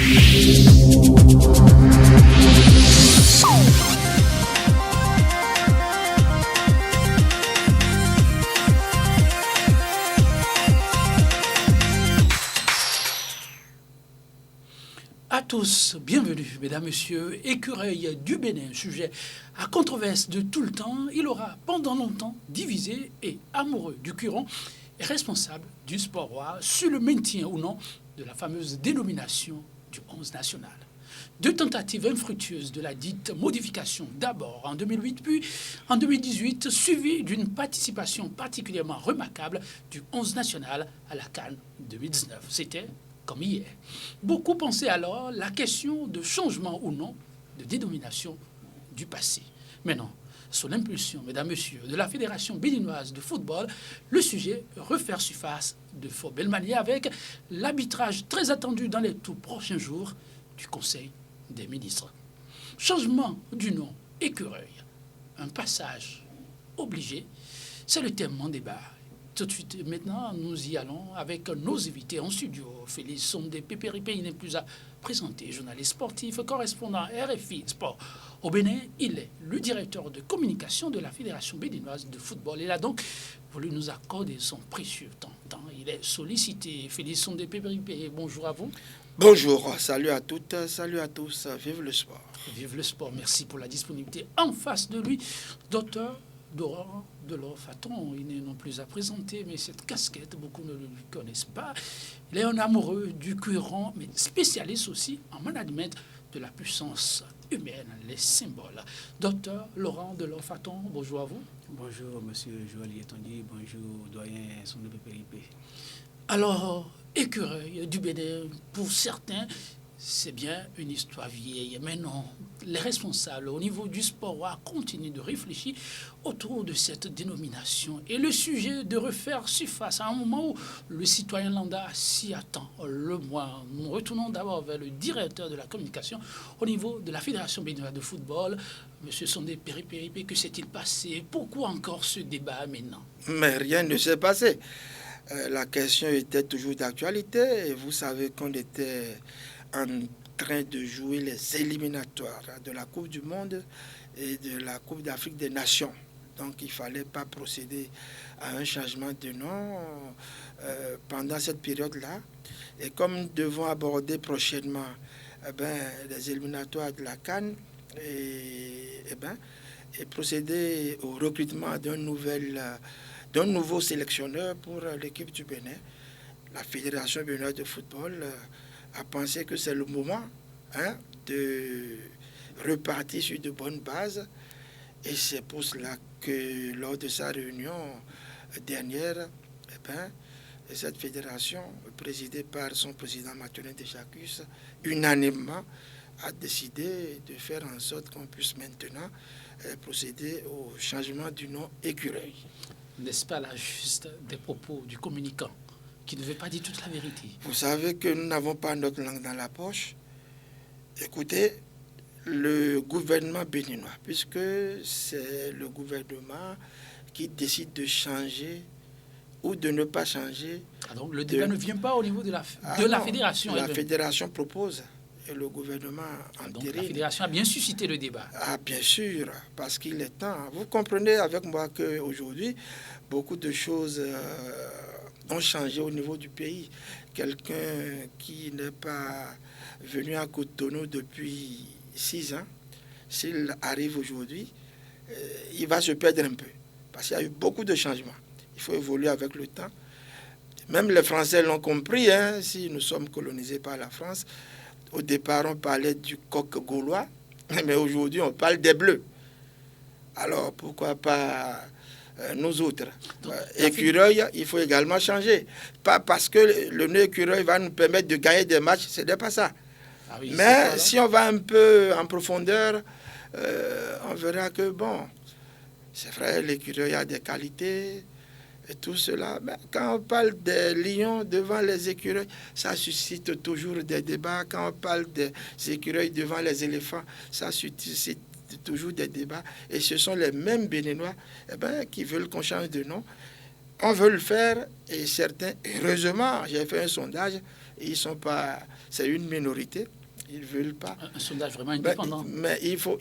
À tous, bienvenue, mesdames, messieurs. Écureuil du Bénin, sujet à controverse de tout le temps. Il aura pendant longtemps divisé et amoureux du Curon et responsable du sport roi sur le maintien ou non de la fameuse dénomination du 11 national. Deux tentatives infructueuses de la dite modification, d'abord en 2008 puis en 2018, suivies d'une participation particulièrement remarquable du 11 national à la CAN 2019. C'était comme hier. Beaucoup pensaient alors la question de changement ou non de dénomination du passé. Mais non, sous l'impulsion, mesdames, messieurs, de la Fédération béninoise de football, le sujet refaire surface de fort belle manière avec l'arbitrage très attendu dans les tout prochains jours du Conseil des ministres. Changement du nom écureuil, un passage obligé, c'est le thème en débat. Tout de suite, maintenant, nous y allons avec nos invités en studio. Félix Sondé Pépéripé, il n'est plus à présenter, journaliste sportif, correspondant RFI Sport. Au Bénin, il est le directeur de communication de la Fédération béninoise de football. Il a donc voulu nous accorder son précieux temps. Il est sollicité. Félix Sondé Pépéripé, bonjour à vous. Bonjour, salut à toutes, salut à tous, vive le sport. Vive le sport, merci pour la disponibilité. En face de lui, docteur Laurent Delors-Faton, il n'est non plus à présenter, mais cette casquette, beaucoup ne le connaissent pas. Il est un amoureux du Curon, mais spécialiste aussi en management de la puissance humaine, les symboles. Docteur Laurent Delors-Faton, bonjour à vous. Bonjour, monsieur Joël Tondi, bonjour, doyen Sondé Pépéripé. Alors, écureuil du Bénin, pour certains, c'est bien une histoire vieille, mais non. Les responsables au niveau du sport continuent de réfléchir autour de cette dénomination et le sujet de refaire surface à un moment où le citoyen lambda s'y attend le moins. Nous retournons d'abord vers le directeur de la communication au niveau de la Fédération béninoise de football, M. Sondé Péripé. Que s'est-il passé? Pourquoi encore ce débat maintenant? Mais rien ne s'est passé. La question était toujours d'actualité et vous savez qu'on était en train de jouer les éliminatoires de la Coupe du Monde et de la Coupe d'Afrique des Nations. Donc il ne fallait pas procéder à un changement de nom pendant cette période-là. Et comme nous devons aborder prochainement les éliminatoires de la CAN et procéder au recrutement d'un nouveau sélectionneur pour l'équipe du Bénin, la Fédération béninoise de football a pensé que c'est le moment de repartir sur de bonnes bases. Et c'est pour cela que lors de sa réunion dernière, cette fédération, présidée par son président Mathurin Deschacus, unanimement a décidé de faire en sorte qu'on puisse maintenant procéder au changement du nom écureuil. N'est-ce pas là juste des propos du communicant qui ne veut pas dire toute la vérité? Vous savez que nous n'avons pas notre langue dans la poche. Écoutez, le gouvernement béninois, puisque c'est le gouvernement qui décide de changer ou de ne pas changer. Donc le débat ne vient pas au niveau de la fédération. La fédération propose et le gouvernement entérine. Donc la fédération a bien suscité le débat. Ah, bien sûr, parce qu'il est temps. Vous comprenez avec moi qu'aujourd'hui, beaucoup de choses ont changé au niveau du pays. Quelqu'un qui n'est pas venu à Cotonou depuis 6 ans, s'il arrive aujourd'hui, il va se perdre un peu. Parce qu'il y a eu beaucoup de changements. Il faut évoluer avec le temps. Même les Français l'ont compris, si nous sommes colonisés par la France. Au départ, on parlait du coq gaulois, mais aujourd'hui, on parle des bleus. Alors, pourquoi pas nous autres? Écureuil, il faut également changer. Pas parce que le nœud écureuil va nous permettre de gagner des matchs, ce n'est pas ça. Ah oui, mais si on va un peu en profondeur, on verra que, bon, c'est vrai, l'écureuil a des qualités et tout cela. Mais quand on parle des lions devant les écureuils, ça suscite toujours des débats. Quand on parle des écureuils devant les éléphants, ça suscite toujours des débats. Et ce sont les mêmes Béninois qui veulent qu'on change de nom. On veut le faire et certains, heureusement, j'ai fait un sondage, Ils sont pas, c'est une minorité. Ils ne veulent pas. Un sondage vraiment indépendant. Mais il faut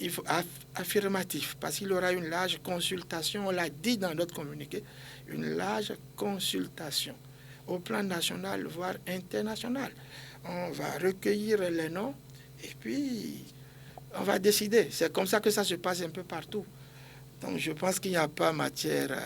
affirmatif, parce qu'il y aura une large consultation, on l'a dit dans notre communiqué, une large consultation au plan national, voire international. On va recueillir les noms et puis on va décider. C'est comme ça que ça se passe un peu partout. Donc je pense qu'il n'y a pas matière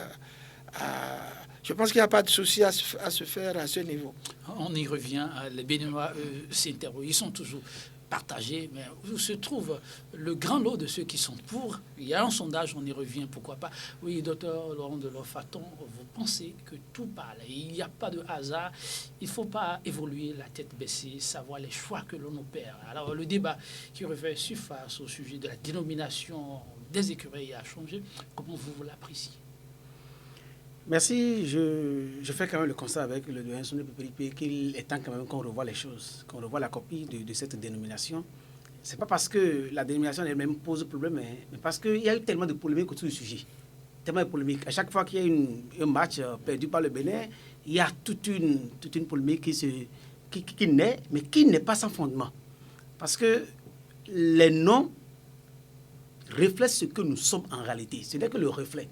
je pense qu'il n'y a pas de souci à se faire à ce niveau. On y revient. Les Béninois s'interrogent. Ils sont toujours partagés. Mais où se trouve le grand lot de ceux qui sont pour? Il y a un sondage, on y revient, pourquoi pas. Oui, docteur Laurent Delors-Faton, vous pensez que tout parle. Il n'y a pas de hasard. Il ne faut pas évoluer la tête baissée, savoir les choix que l'on opère. Alors le débat qui refait surface au sujet de la dénomination des écureuils a changé. Comment vous l'appréciez? Merci. Je fais quand même le constat avec le doyen Soundé Pépéripé qu'il est temps quand même qu'on revoie les choses, qu'on revoie la copie de cette dénomination. Ce n'est pas parce que la dénomination elle-même pose problème, mais parce qu'il y a eu tellement de polémiques autour du sujet. Tellement de polémiques. À chaque fois qu'il y a un match perdu par le Bénin, il y a toute une polémique qui naît, mais qui n'est pas sans fondement. Parce que les noms reflètent ce que nous sommes en réalité. Ce n'est que le reflet.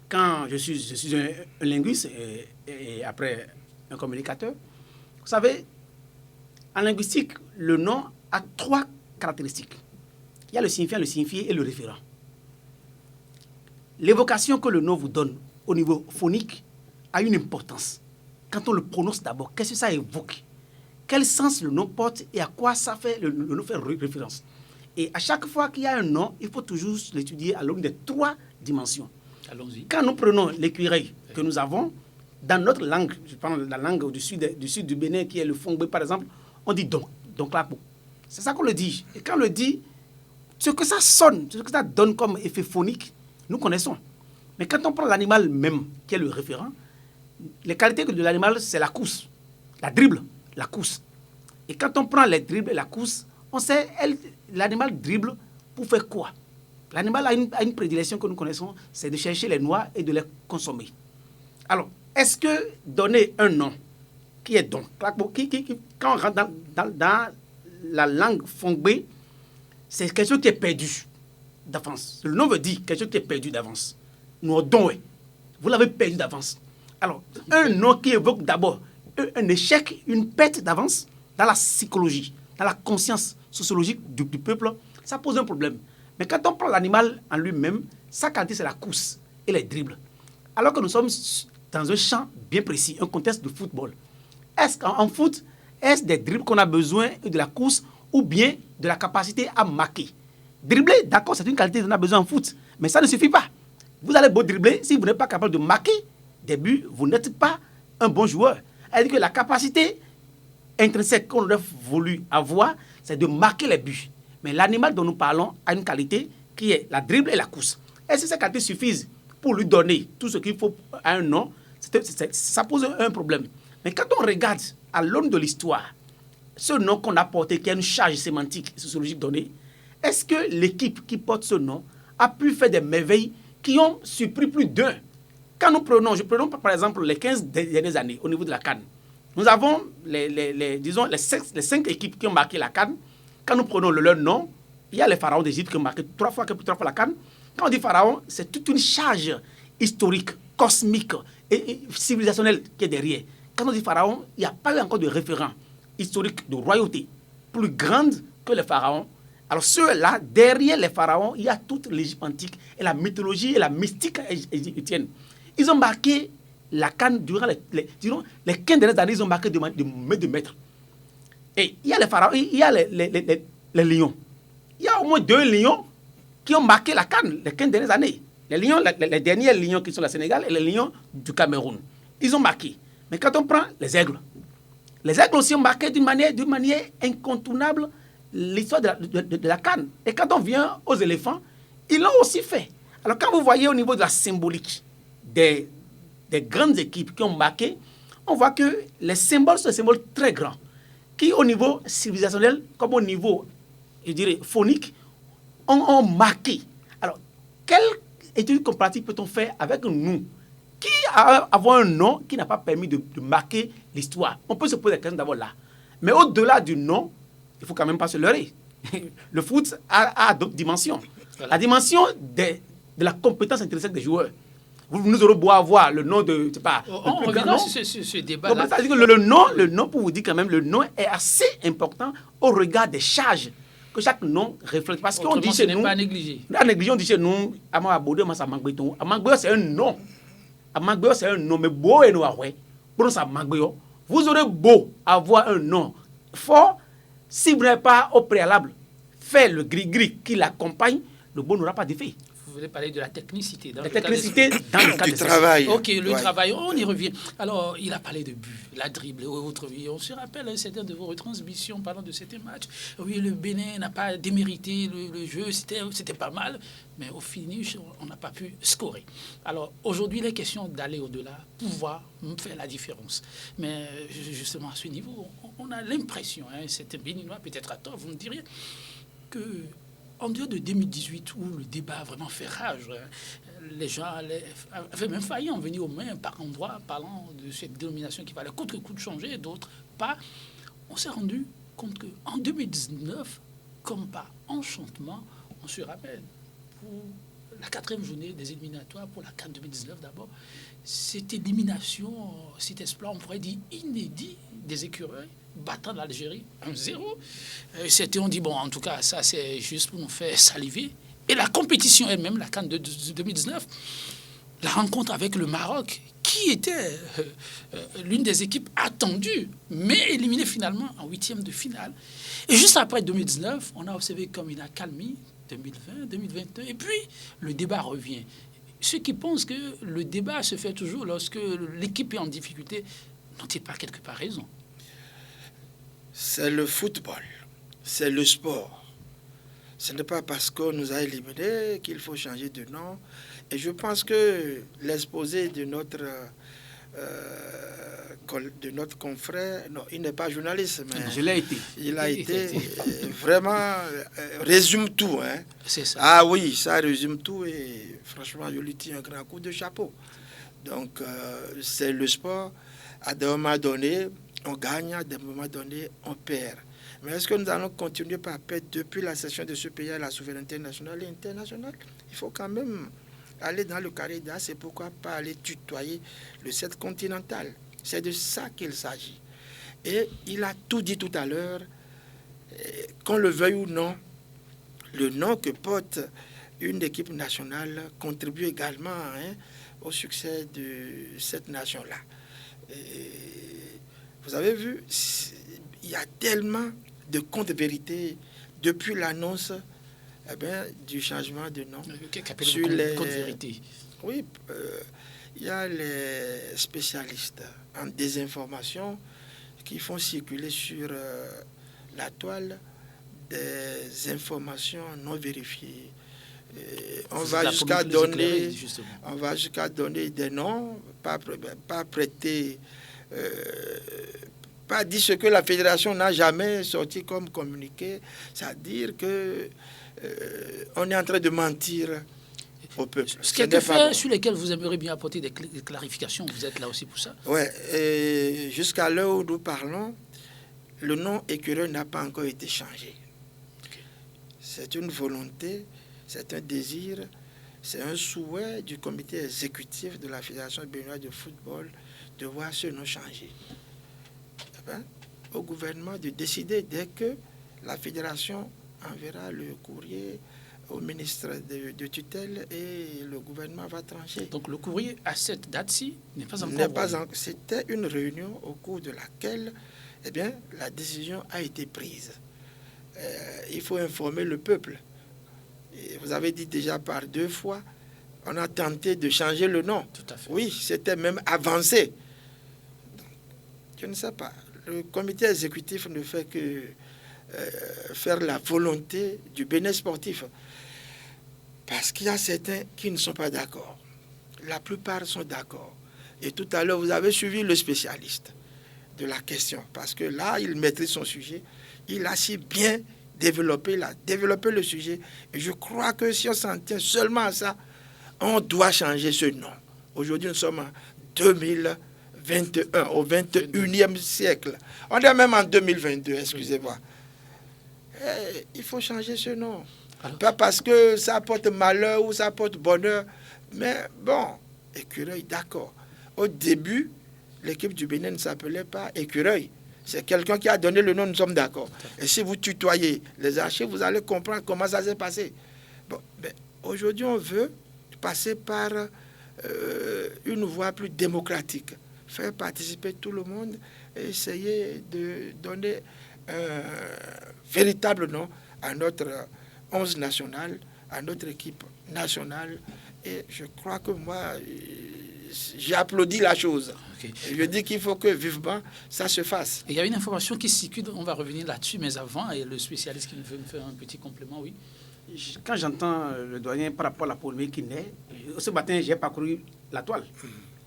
Quand je suis un linguiste et après un communicateur, vous savez, en linguistique, le nom a 3 caractéristiques. Il y a le signifiant, le signifié et le référent. L'évocation que le nom vous donne au niveau phonique a une importance. Quand on le prononce d'abord, qu'est-ce que ça évoque? Quel sens le nom porte et à quoi ça fait, le nom fait référence? Et à chaque fois qu'il y a un nom, il faut toujours l'étudier à l'aune des 3 dimensions. Allons-y. Quand nous prenons l'écureuil que nous avons, dans notre langue, je prends la langue du sud du Bénin, qui est le Fongbe par exemple, on dit donc là. C'est ça qu'on le dit. Et quand on le dit, ce que ça sonne, ce que ça donne comme effet phonique, nous connaissons. Mais quand on prend l'animal même, qui est le référent, les qualités de l'animal, c'est la cousse, la dribble, la cousse. Et quand on prend les dribbles et la cousse, on sait, l'animal dribble pour faire quoi? L'animal a une prédilection que nous connaissons, c'est de chercher les noix et de les consommer. Alors, est-ce que donner un nom qui est donc, quand on rentre dans la langue Fongbe, c'est quelque chose qui est perdu d'avance. Le nom veut dire quelque chose qui est perdu d'avance. Nous don, vous l'avez perdu d'avance. Alors, un nom qui évoque d'abord un échec, une perte d'avance dans la psychologie, dans la conscience sociologique du peuple, ça pose un problème. Mais quand on prend l'animal en lui-même, sa qualité, c'est la course et les dribbles. Alors que nous sommes dans un champ bien précis, un contexte de football. Est-ce qu'en foot, est-ce des dribbles qu'on a besoin de la course ou bien de la capacité à marquer? Dribbler, d'accord, c'est une qualité qu'on a besoin en foot, mais ça ne suffit pas. Vous allez beau dribbler, si vous n'êtes pas capable de marquer des buts, vous n'êtes pas un bon joueur. C'est-à-dire que la capacité intrinsèque qu'on aurait voulu avoir, c'est de marquer les buts. Mais l'animal dont nous parlons a une qualité qui est la dribble et la course. Est-ce que ces qualités suffisent pour lui donner tout ce qu'il faut à un nom? Ça pose un problème. Mais quand on regarde à l'aune de l'histoire, ce nom qu'on a porté, qui a une charge sémantique et sociologique donnée, est-ce que l'équipe qui porte ce nom a pu faire des merveilles qui ont surpris plus d'un? Quand nous prenons, par exemple les 15 dernières années au niveau de la CAN, nous avons les 5 équipes qui ont marqué la CAN. Quand nous prenons leur nom, il y a les pharaons d'Égypte qui ont marqué 3 fois la CAN. Quand on dit pharaon, c'est toute une charge historique, cosmique et civilisationnelle qui est derrière. Quand on dit pharaon, il n'y a pas eu encore de référent historique de royauté plus grande que les pharaons. Alors ceux-là, derrière les pharaons, il y a toute l'Égypte antique et la mythologie et la mystique égyptienne. Ils ont marqué la CAN durant les 15 dernières années, ils ont marqué de maîtres. Et il y a les pharaons, il y a les lions. Il y a au moins 2 lions qui ont marqué la CAN les 15 dernières années. Les derniers lions qui sont au Sénégal et les lions du Cameroun. Ils ont marqué. Mais quand on prend les aigles aussi ont marqué d'une manière incontournable l'histoire de la CAN. Et quand on vient aux éléphants, ils l'ont aussi fait. Alors quand vous voyez au niveau de la symbolique des grandes équipes qui ont marqué, on voit que les symboles sont des symboles très grands, qui au niveau civilisationnel, comme au niveau, je dirais, phonique, ont marqué. Alors, quelle étude comparative peut-on faire avec nous qui avons un nom qui n'a pas permis de marquer l'histoire? On peut se poser la question d'abord là. Mais au-delà du nom, il ne faut quand même pas se leurrer. Le foot a d'autres dimensions. Voilà. La dimension de la compétence intrinsèque des joueurs. Nous aurons beau avoir le nom de... C'est pas, on revient sur ce débat-là. C'est-à-dire que le nom, pour vous dire quand même, le nom est assez important au regard des charges que chaque nom reflète. Parce qu'on dit chez nous... pas négligé. On dit chez nous, Amabode, Massamangbeton. Amangbeyo, c'est un nom. Amangbeyo, c'est un nom. Mais beau et noir, ouais. Pour nous, Amangbeyo, vous aurez beau avoir un nom fort, si vous n'avez pas au préalable fait le gris-gris qui l'accompagne, le beau n'aura pas d'effet. Vous voulez parler de la technicité dans le cas du travail. Ok, le travail, on y revient. Alors, il a parlé de but, la dribble et autres. On se rappelle certaines de vos retransmissions parlant de certains matchs. Oui, le Bénin n'a pas démérité le jeu, c'était pas mal, mais au finish, on n'a pas pu scorer. Alors, aujourd'hui, il est question d'aller au-delà, pouvoir faire la différence. Mais justement, à ce niveau, on a l'impression, c'était béninois, peut-être à tort, vous me diriez, que... En dehors de 2018, où le débat a vraiment fait rage, les gens avaient même failli en venir aux mains par endroits, parlant de cette dénomination qui valait coûte que coûte changer, et d'autres pas. On s'est rendu compte qu'en 2019, comme par enchantement, on se rappelle, pour la 4e journée des éliminatoires, pour la CAN 2019 d'abord, cette élimination, cet exploit, on pourrait dire inédit des écureuils, battant l'Algérie 1-0. C'était, on dit, bon, en tout cas, ça, c'est juste pour nous faire saliver. Et la compétition elle-même, la CAN de 2019, la rencontre avec le Maroc, qui était l'une des équipes attendues, mais éliminée finalement en 8e de finale. Et juste après 2019, on a observé comme une accalmie, 2020, 2021, et puis le débat revient. Ceux qui pensent que le débat se fait toujours lorsque l'équipe est en difficulté, n'ont-ils pas quelque part raison? C'est le football, c'est le sport. Ce n'est pas parce qu'on nous a éliminés qu'il faut changer de nom. Et je pense que l'exposé de notre confrère, non, il n'est pas journaliste, mais je l'ai été. Il a été vraiment résume tout. C'est ça. Ah oui, ça résume tout et franchement, je lui tire un grand coup de chapeau. Donc, c'est le sport. À des moments donnés, on gagne, à des moments donnés, on perd. Mais est-ce que nous allons continuer par perdre depuis la cession de ce pays à la souveraineté nationale et internationale? Il faut quand même aller dans le carré d'as, c'est pourquoi pas aller tutoyer le 7 continental. C'est de ça qu'il s'agit. Et il a tout dit tout à l'heure, qu'on le veuille ou non, le nom que porte une équipe nationale contribue également au succès de cette nation-là. Vous avez vu, il y a tellement de contre-vérités depuis l'annonce du changement de nom. Sur les contre-vérités. Oui, il y a les spécialistes en désinformation qui font circuler sur la toile des informations non vérifiées. On va jusqu'à donner des noms, pas prêter... pas dire ce que la fédération n'a jamais sorti comme communiqué, c'est-à-dire que on est en train de mentir au peuple. Quelques faits sur lesquels vous aimeriez bien apporter des clarifications, vous êtes là aussi pour ça? Oui, jusqu'à l'heure où nous parlons, le nom écureuil n'a pas encore été changé. Okay. C'est une volonté, c'est un désir, c'est un souhait du comité exécutif de la Fédération béninoise de football de voir ce nom changer. Au gouvernement de décider dès que la fédération enverra le courrier au ministre de tutelle et le gouvernement va trancher. Donc le courrier à cette date-ci n'est pas encore... C'était une réunion au cours de laquelle la décision a été prise. Il faut informer le peuple. Et vous avez dit déjà par 2 fois, on a tenté de changer le nom. Tout à fait. Oui, c'était même avancé. Donc, je ne sais pas. Le comité exécutif ne fait que faire la volonté du Bénin sportif. Parce qu'il y a certains qui ne sont pas d'accord. La plupart sont d'accord. Et tout à l'heure, vous avez suivi le spécialiste de la question. Parce que là, il maîtrise son sujet. Il a si bien développé le sujet. Et je crois que si on s'en tient seulement à ça, on doit changer ce nom. Aujourd'hui, nous sommes en 2021. 21, au 21e siècle. On est même en 2022, excusez-moi. Il faut changer ce nom. Alors, pas parce que ça apporte malheur ou ça apporte bonheur. Mais bon, Écureuil, d'accord. Au début, l'équipe du Bénin ne s'appelait pas Écureuil. C'est quelqu'un qui a donné le nom, nous sommes d'accord. Et si vous tutoyez les archives, vous allez comprendre comment ça s'est passé. Bon, ben, aujourd'hui, on veut passer par une voie plus démocratique. Faire participer tout le monde et essayer de donner un véritable nom à notre 11 national, à notre équipe nationale. Et je crois que moi, j'ai applaudi la chose. Okay. Je dis qu'il faut que vivement ça se fasse. Et il y a une information qui circule, on va revenir là-dessus, mais avant, et le spécialiste qui veut me faire un petit complément, oui. Quand j'entends le doyen par rapport à la polémique qui naît, ce matin, j'ai parcouru la toile.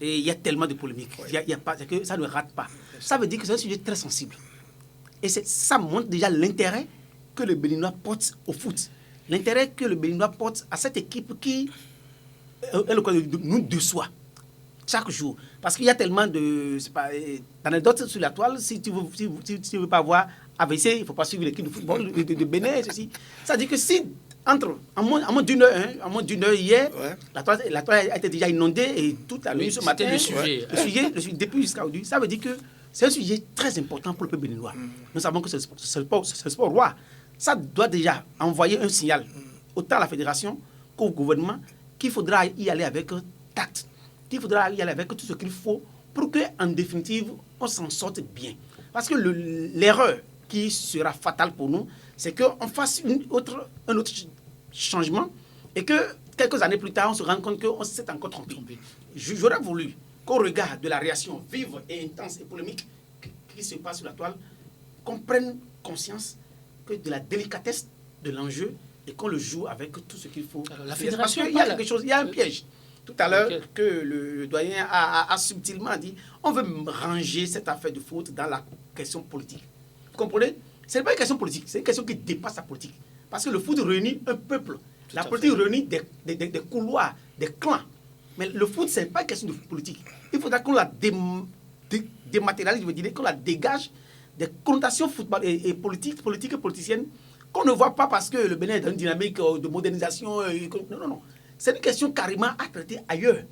Et il y a tellement de polémiques. Il y a pas, que ça ne rate pas. Ça veut dire que c'est un sujet très sensible. Et ça montre déjà l'intérêt que le Béninois porte au foot. L'intérêt que le Béninois porte à cette équipe qui nous déçoit chaque jour. Parce qu'il y a tellement d'anecdotes sur la toile. Si tu ne veux pas voir AVC, il ne faut pas suivre l'équipe de football de Bénin. Ceci. Ça veut dire que si, en moins d'une heure hier, ouais. la toile a été déjà inondée et tout à l'heure ce matin. Le sujet. Le sujet depuis jusqu'à aujourd'hui. Ça veut dire que c'est un sujet très important pour le peuple béninois. Nous savons que c'est le sport roi. Ça doit déjà envoyer un signal autant à la fédération qu'au gouvernement qu'il faudra y aller avec tact, qu'il faudra y aller avec tout ce qu'il faut pour qu'en définitive, on s'en sorte bien. Parce que l'erreur qui sera fatale pour nous, c'est qu'on fasse un autre changement et que quelques années plus tard, on se rende compte qu'on s'est encore trompé. J'aurais voulu qu'au regard de la réaction vive et intense et polémique qui se passe sur la toile, qu'on prenne conscience que de la délicatesse de l'enjeu et qu'on le joue avec tout ce qu'il faut. Alors, la fédération, il y a quelque chose, il y a un piège. Tout à l'heure, que le doyen a subtilement dit, on veut ranger cette affaire de foot dans la question politique. Vous comprenez? Ce n'est pas une question politique, c'est une question qui dépasse la politique. Parce que le foot réunit un peuple. La politique réunit des couloirs, des clans. Mais le foot, ce n'est pas une question de politique. Il faudra qu'on la dématérialise, je veux dire, qu'on la dégage des connotations football et politiques et politiciennes qu'on ne voit pas parce que le Bénin est dans une dynamique de modernisation. Non. C'est une question carrément à traiter ailleurs,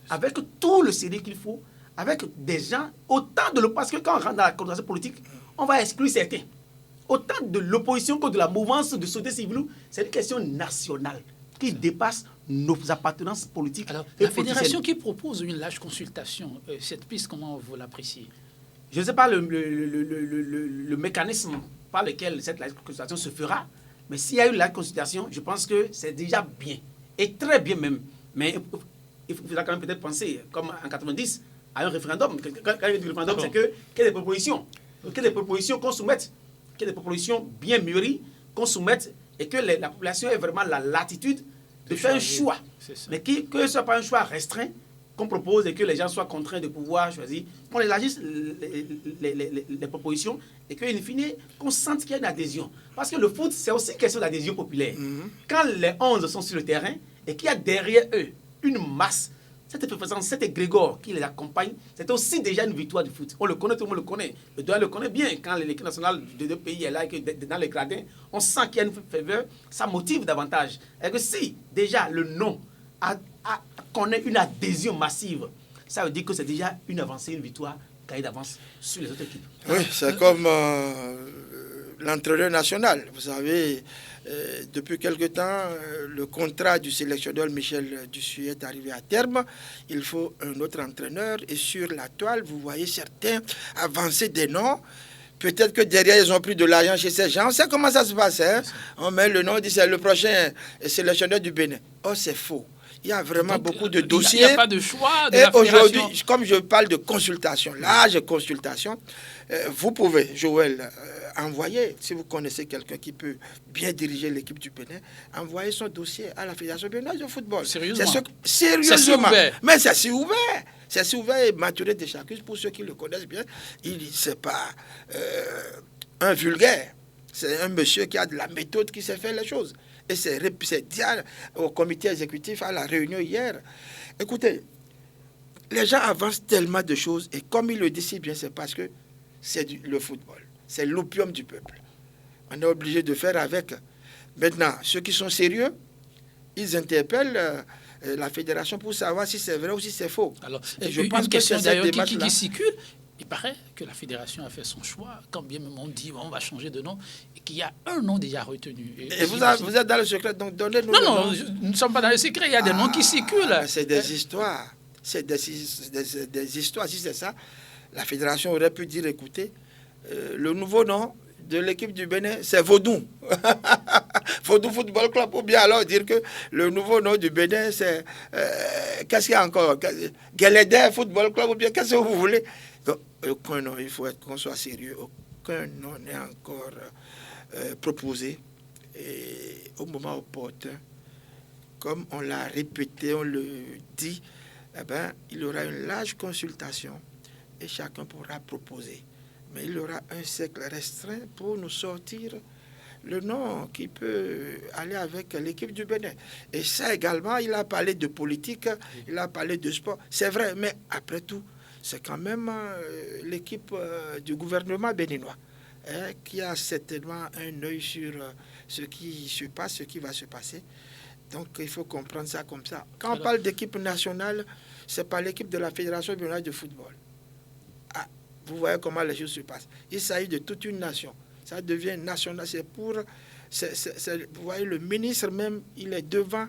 avec tout le sérieux qu'il faut, avec des gens, parce que quand on rentre dans la connotation politique, on va exclure certains. Autant de l'opposition que de la mouvance de société civile, c'est une question nationale qui dépasse nos appartenances politiques. Alors, la fédération qui propose une large consultation, cette piste, comment vous l'appréciez? Je ne sais pas le mécanisme par lequel cette consultation se fera, mais s'il y a eu la consultation, je pense que c'est déjà bien, et très bien même. Mais il faudra quand même peut-être penser, comme en 90, à un référendum. Quand il y a un référendum, c'est qu'il y a des propositions qu'on soumette, qu'il y a des propositions bien mûries qu'on soumette, et que la population ait vraiment la latitude de faire un choix. Mais que ce ne soit pas un choix restreint, qu'on propose et que les gens soient contraints de pouvoir choisir, qu'on élargisse les propositions et qu'in fine, qu'on sente qu'il y a une adhésion. Parce que le foot, c'est aussi une question d'adhésion populaire. Quand les 11 sont sur le terrain et qu'il y a derrière eux une masse, cette effervescence, cet égrégore qui les accompagne, c'est aussi déjà une victoire du foot. On le connaît, tout le monde le connaît. Le doyen le connaît bien. Quand l'équipe nationale de deux pays est là et que dans les gradins, on sent qu'il y a une faveur, ça motive davantage. Et que si déjà le nom connaît une adhésion massive, ça veut dire que c'est déjà une avancée, une victoire gagnée d'avance sur les autres équipes. Oui, c'est comme l'entraîneur national. Vous savez, depuis quelque temps, le contrat du sélectionneur Michel Dussuyer est arrivé à terme. Il faut un autre entraîneur. Et sur la toile, vous voyez certains avancer des noms. Peut-être que derrière, ils ont pris de l'argent chez ces gens. On sait comment ça se passe. Hein? On met le nom, on dit c'est le prochain sélectionneur du Bénin. Oh, c'est faux. Il y a vraiment beaucoup de dossiers. Il n'y a pas de choix de et la fédération. Aujourd'hui, comme je parle de consultation, large consultation, vous pouvez, Joël, envoyer, si vous connaissez quelqu'un qui peut bien diriger l'équipe du Bénin, envoyer son dossier à la Fédération béninoise de football. Sérieusement? Sérieusement. C'est si ouvert. Mais c'est si ouvert. C'est si ouvert et Maturé de Chacus, pour ceux qui le connaissent bien, ce n'est pas un vulgaire. C'est un monsieur qui a de la méthode, qui sait faire les choses. Et c'est dit au comité exécutif à la réunion hier. Écoutez, les gens avancent tellement de choses, et comme il le dit si bien, c'est parce que c'est le football. C'est l'opium du peuple. On est obligé de faire avec. Maintenant, ceux qui sont sérieux, ils interpellent la fédération pour savoir si c'est vrai ou si c'est faux. Alors, Et je une pense que question c'est d'ailleurs cette démarche-là. qui circule. Il paraît que la fédération a fait son choix, quand bien même on dit on va changer de nom, et qu'il y a un nom déjà retenu. Et vous êtes dans le secret, donc donnez-nous le nom. Non, nous ne sommes pas dans le secret, il y a des noms qui circulent. C'est des histoires. C'est des histoires. Si c'est ça, la fédération aurait pu dire, écoutez, le nouveau nom de l'équipe du Bénin, c'est Vaudou. Vaudou Football Club. Ou bien alors dire que le nouveau nom du Bénin, c'est... qu'est-ce qu'il y a encore? Guélédé Football Club, ou bien qu'est-ce que vous voulez? Donc, aucun nom, il faut qu'on soit sérieux. Aucun nom n'est encore proposé. Et au moment opportun, comme on l'a répété, on le dit, eh ben, il y aura une large consultation et chacun pourra proposer. Mais il y aura un cercle restreint pour nous sortir le nom qui peut aller avec l'équipe du Bénin. Et ça également, il a parlé de politique, il a parlé de sport. C'est vrai, mais après tout, c'est quand même l'équipe du gouvernement béninois qui a certainement un œil sur ce qui se passe, ce qui va se passer. Donc, il faut comprendre ça comme ça. Quand on parle d'équipe nationale, c'est pas l'équipe de la Fédération béninoise de football. Ah, vous voyez comment les choses se passent. Il s'agit de toute une nation. Ça devient national. C'est pour... vous voyez, le ministre même, il est devant,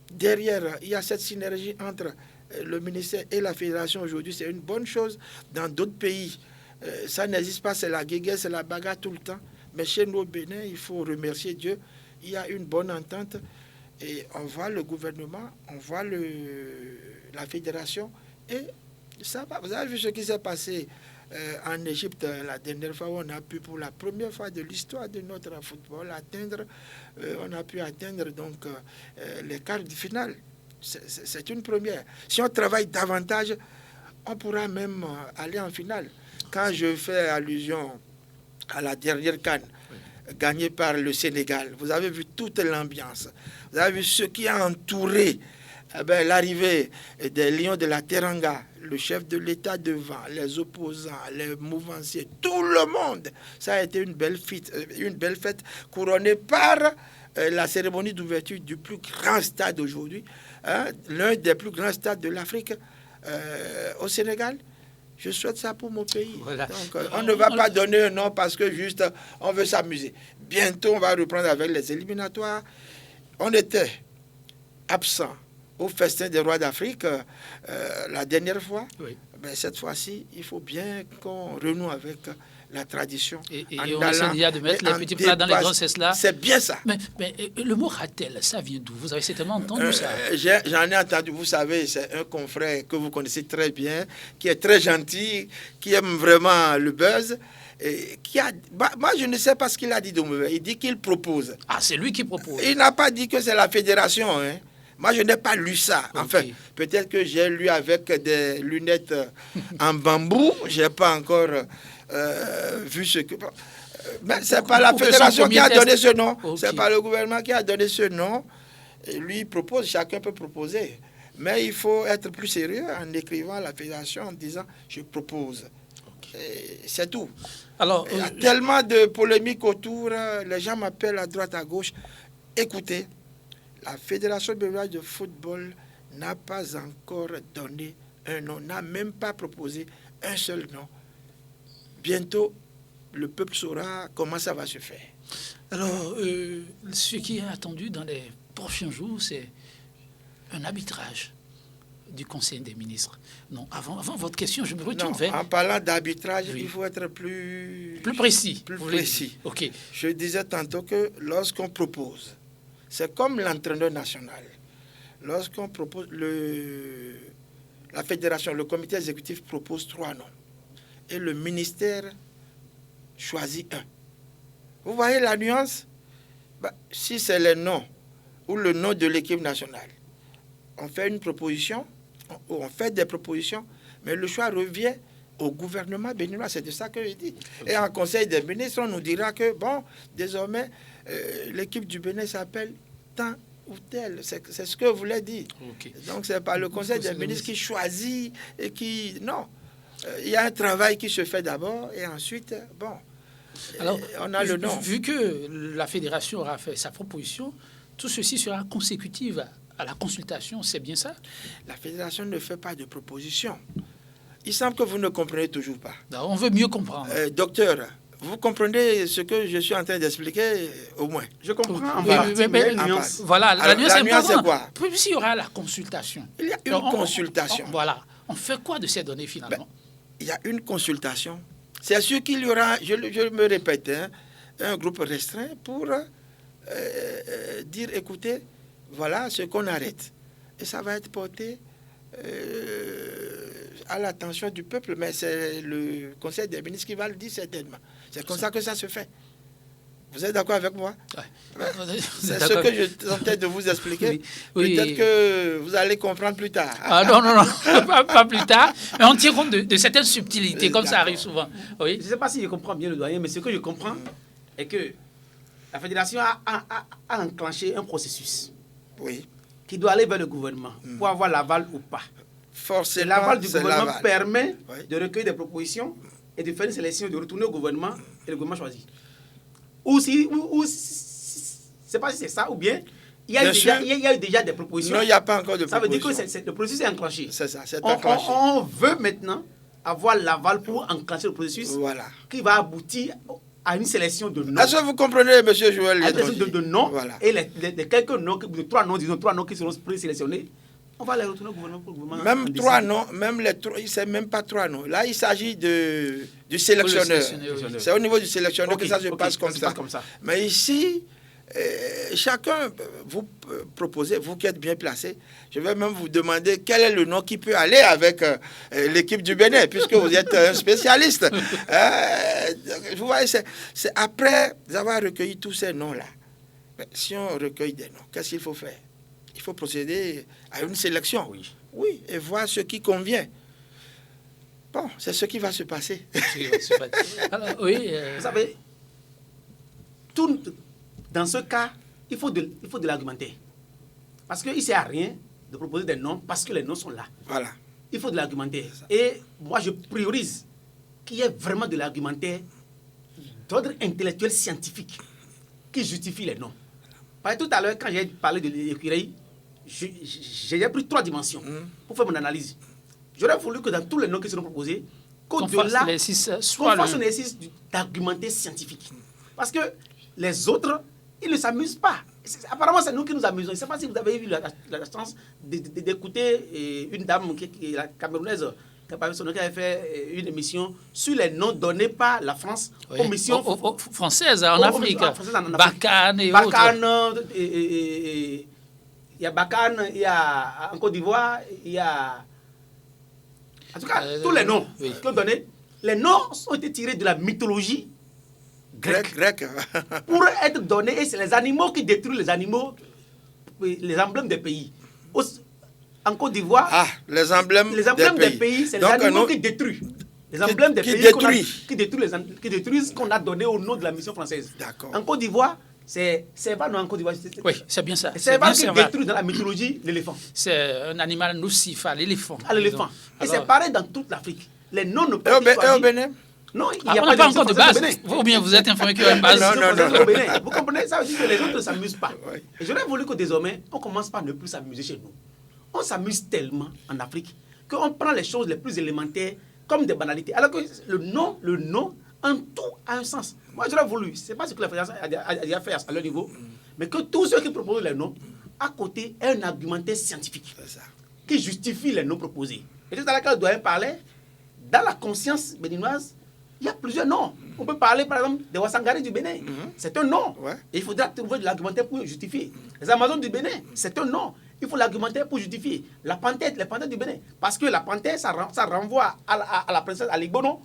derrière. Il y a cette synergie entre le ministère et la fédération aujourd'hui. C'est une bonne chose. Dans d'autres pays, ça n'existe pas. C'est la guéguerre, c'est la bagarre tout le temps. Mais chez nous au Bénin, il faut remercier Dieu. Il y a une bonne entente. Et on voit le gouvernement, on voit la fédération. Et ça va. Vous avez vu ce qui s'est passé en Égypte la dernière fois où on a pu, pour la première fois de l'histoire de notre football, on a pu atteindre donc les quarts de finale. C'est une première. Si on travaille davantage, on pourra même aller en finale. Quand je fais allusion à la dernière CAN gagnée par le Sénégal, vous avez vu toute l'ambiance. Vous avez vu ce qui a entouré l'arrivée des Lions de la Teranga, le chef de l'État devant, les opposants, les mouvanciers, tout le monde. Ça a été une belle fête couronnée par la cérémonie d'ouverture du plus grand stade aujourd'hui, l'un des plus grands stades de l'Afrique au Sénégal. Je souhaite ça pour mon pays. Voilà. Donc, on ne va pas donner un nom parce que juste on veut s'amuser. Bientôt, on va reprendre avec les éliminatoires. On était absent au festin des rois d'Afrique la dernière fois. Oui. Ben, cette fois-ci, il faut bien qu'on renoue avec la tradition. Et on essaie déjà de mettre les petits plats dans les grossesses là. C'est bien ça. Mais le mot ratel, ça vient d'où? Vous avez certainement entendu ça. J'en ai entendu, vous savez, c'est un confrère que vous connaissez très bien, qui est très gentil, qui aime vraiment le buzz. Et moi, je ne sais pas ce qu'il a dit de mauvais. Il dit qu'il propose. Ah, c'est lui qui propose. Il n'a pas dit que c'est la fédération. Hein. Moi, je n'ai pas lu ça. Okay. Enfin, peut-être que j'ai lu avec des lunettes en bambou. Je n'ai pas encore vu ce que... Mais ce n'est pas la fédération qui a donné ce nom. Okay. Ce n'est pas le gouvernement qui a donné ce nom. Et lui, il propose. Chacun peut proposer. Mais il faut être plus sérieux en écrivant à la fédération en disant « je propose ». C'est tout. Alors, il y a tellement de polémiques autour. Les gens m'appellent à droite, à gauche. Écoutez, la Fédération béninoise de football n'a pas encore donné un nom, n'a même pas proposé un seul nom. Bientôt, le peuple saura comment ça va se faire. Alors, ce qui est attendu dans les prochains jours, c'est un arbitrage du Conseil des ministres. Non, avant votre question, je me retourne vers... En parlant d'arbitrage, oui. Il faut être plus précis. Plus précis. Ok. Je disais tantôt que lorsqu'on propose, c'est comme l'entraîneur national. Lorsqu'on propose, la fédération, le comité exécutif propose 3 noms. Et le ministère choisit un. Vous voyez la nuance? Si c'est le nom ou le nom de l'équipe nationale, on fait une proposition, on fait des propositions, mais le choix revient au gouvernement béninois. C'est de ça que je dis. Et en Conseil des ministres, on nous dira que, bon, désormais, l'équipe du Bénin s'appelle tant ou tel. C'est ce que voulait dire. Ok. Donc, c'est pas le Conseil des ministres qui choisit et qui... Non. Il y a un travail qui se fait d'abord et ensuite, bon, Alors, on a le nom. Vu que la fédération aura fait sa proposition, tout ceci sera consécutif à la consultation, c'est bien ça? La fédération ne fait pas de proposition. Il semble que vous ne comprenez toujours pas. Non, on veut mieux comprendre. Docteur, vous comprenez ce que je suis en train d'expliquer, au moins? Je comprends en Oui, partie, mais- mais il y a une nuance. Voilà, Alors, la nuance la est nuance, c'est importante. quoi? Puis s'il y aura la consultation. Il y a une Donc, consultation. Voilà. On fait quoi de ces données finalement? Il y a une consultation. C'est sûr qu'il y aura, je me répète, hein, un groupe restreint pour dire, écoutez, voilà ce qu'on arrête. Et ça va être porté à l'attention du peuple, mais c'est le Conseil des ministres qui va le dire certainement. C'est comme ça que ça se fait. Vous êtes d'accord avec moi? Ouais. C'est ce que je tentais de vous expliquer. Oui. Peut-être que vous allez comprendre plus tard. Ah, non, pas plus tard. Mais on tient compte de certaines subtilités, comme ça arrive souvent. Oui. Je ne sais pas si je comprends bien le doyen, mais ce que je comprends est que la fédération a enclenché un processus Oui. qui doit aller vers le gouvernement pour avoir l'aval ou pas. Et Forcément, l'aval du c'est gouvernement l'aval. permet Oui. de recueillir des propositions et de faire une sélection, de retourner au gouvernement et le gouvernement choisit. Ou c'est pas si c'est ça, ou bien il y a eu déjà des propositions. Non, il n'y a pas encore de Ça veut dire que proposition. le processus est enclenché. C'est ça, c'est enclenché. On veut maintenant avoir l'aval pour enclencher le processus Voilà. qui va aboutir à une sélection de noms. Est-ce que vous comprenez, M. Joël À une sélection Létrongi? de noms. Voilà. Et les quelques noms, de trois noms qui seront présélectionnés, on va les retourner au gouvernement pour le gouvernement. en Même décider. 3 noms, même les 3, c'est même pas 3 noms. Là, il s'agit du sélectionneur. sélectionneur, oui. C'est au niveau du sélectionneur Ok, que ça se ok, passe ça comme se ça. passe comme ça. Mais ici, chacun, vous proposez, vous qui êtes bien placé, je vais même vous demander quel est le nom qui peut aller avec l'équipe du Bénin, puisque vous êtes un spécialiste. Vous voyez, c'est après avoir recueilli tous ces noms-là. Mais si on recueille des noms, qu'est-ce qu'il faut faire? Il faut procéder à une sélection. Oui. Oui, et voir ce qui convient. Bon, c'est ce qui va se passer. Alors, oui. Vous savez, dans ce cas, il faut de l'argumentaire. Parce qu'il ne sert à rien de proposer des noms parce que les noms sont là. Voilà. Il faut de l'argumentaire. Et moi, je priorise qu'il y ait vraiment de l'argumentaire d'ordre intellectuel scientifique qui justifie les noms. Parce que tout à l'heure, quand j'ai parlé de l'écureuil, j'ai pris 3 dimensions pour faire mon analyse. J'aurais voulu que dans tous les noms qui seront proposés, qu'au-delà, qu'on fasse un exercice d'argumentaire scientifique. Parce que les autres, ils ne s'amusent pas. Apparemment, c'est nous qui nous amusons. Je ne sais pas si vous avez eu la chance d'écouter une dame qui est la Camerounaise, qui avait fait une émission sur les noms donnés par la France aux missions françaises en Afrique. Barkhane et Barkhane, autres. il y a Barkhane, il y a en Côte d'Ivoire, il y a... En tout cas, tous les noms qui ont donné, les noms ont été tirés de la mythologie grecque pour être donnés, et c'est les animaux qui détruisent les animaux, les emblèmes des pays. En Côte d'Ivoire, les emblèmes des pays, c'est les animaux qui détruisent. Les emblèmes des pays qui détruisent ce qu'on a donné au nom de la mission française. D'accord. En Côte d'Ivoire, c'est pas non en Côte d'Ivoire. Oui, c'est bien ça. C'est pas qui détruit dans la mythologie l'éléphant. C'est un animal nocif à l'éléphant. À l'éléphant. Et c'est pareil dans toute l'Afrique. Les noms ne Et peuvent au Bénin? Non, il n'y n'y a pas pas encore de base. Ou bien vous êtes informé qu'il y a une base. Non. Vous comprenez? Ça veut dire que les autres ne s'amusent pas. Oui. Et j'aurais voulu que désormais, on commence par ne plus s'amuser chez nous. On s'amuse tellement en Afrique qu'on prend les choses les plus élémentaires comme des banalités. Alors que le nom, en tout a un sens. Moi, j'aurais voulu, c'est pas ce que la fédération a déjà fait à leur niveau, mais que tous ceux qui proposent les noms, à côté, aient un argumentaire scientifique qui justifie les noms proposés. Et tout à l'heure, quand le doyen parlait, dans la conscience béninoise, il y a plusieurs noms. On peut parler, par exemple, des Ouassangari du Bénin. C'est un nom. Ouais. Et il faudra trouver de l'argumentaire pour justifier. Les Amazones du Bénin, c'est un nom. Il faut l'argumentaire pour justifier. Les panthères du Bénin. Parce que la panthère, ça renvoie à la princesse Alibono,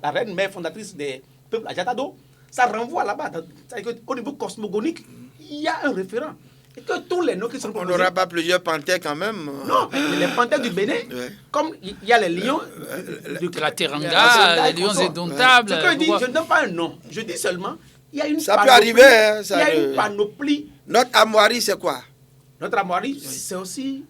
la reine mère fondatrice des peuples Ajatado. Ça renvoie là-bas. Au niveau cosmogonique, il y a un référent. Et que tous les noms qui sont proposés... On n'aura pas plusieurs panthères quand même. Non, les panthères du Bénin, comme il y a les lions de la Teranga, les lions indomptables. Ce que je dis, je ne donne pas un nom. Je dis seulement il y a une Ça peut panoplie, arriver, hein, ça il y a ne- une panoplie. Notre armoirie, c'est quoi? Notre armoirie, c'est aussi...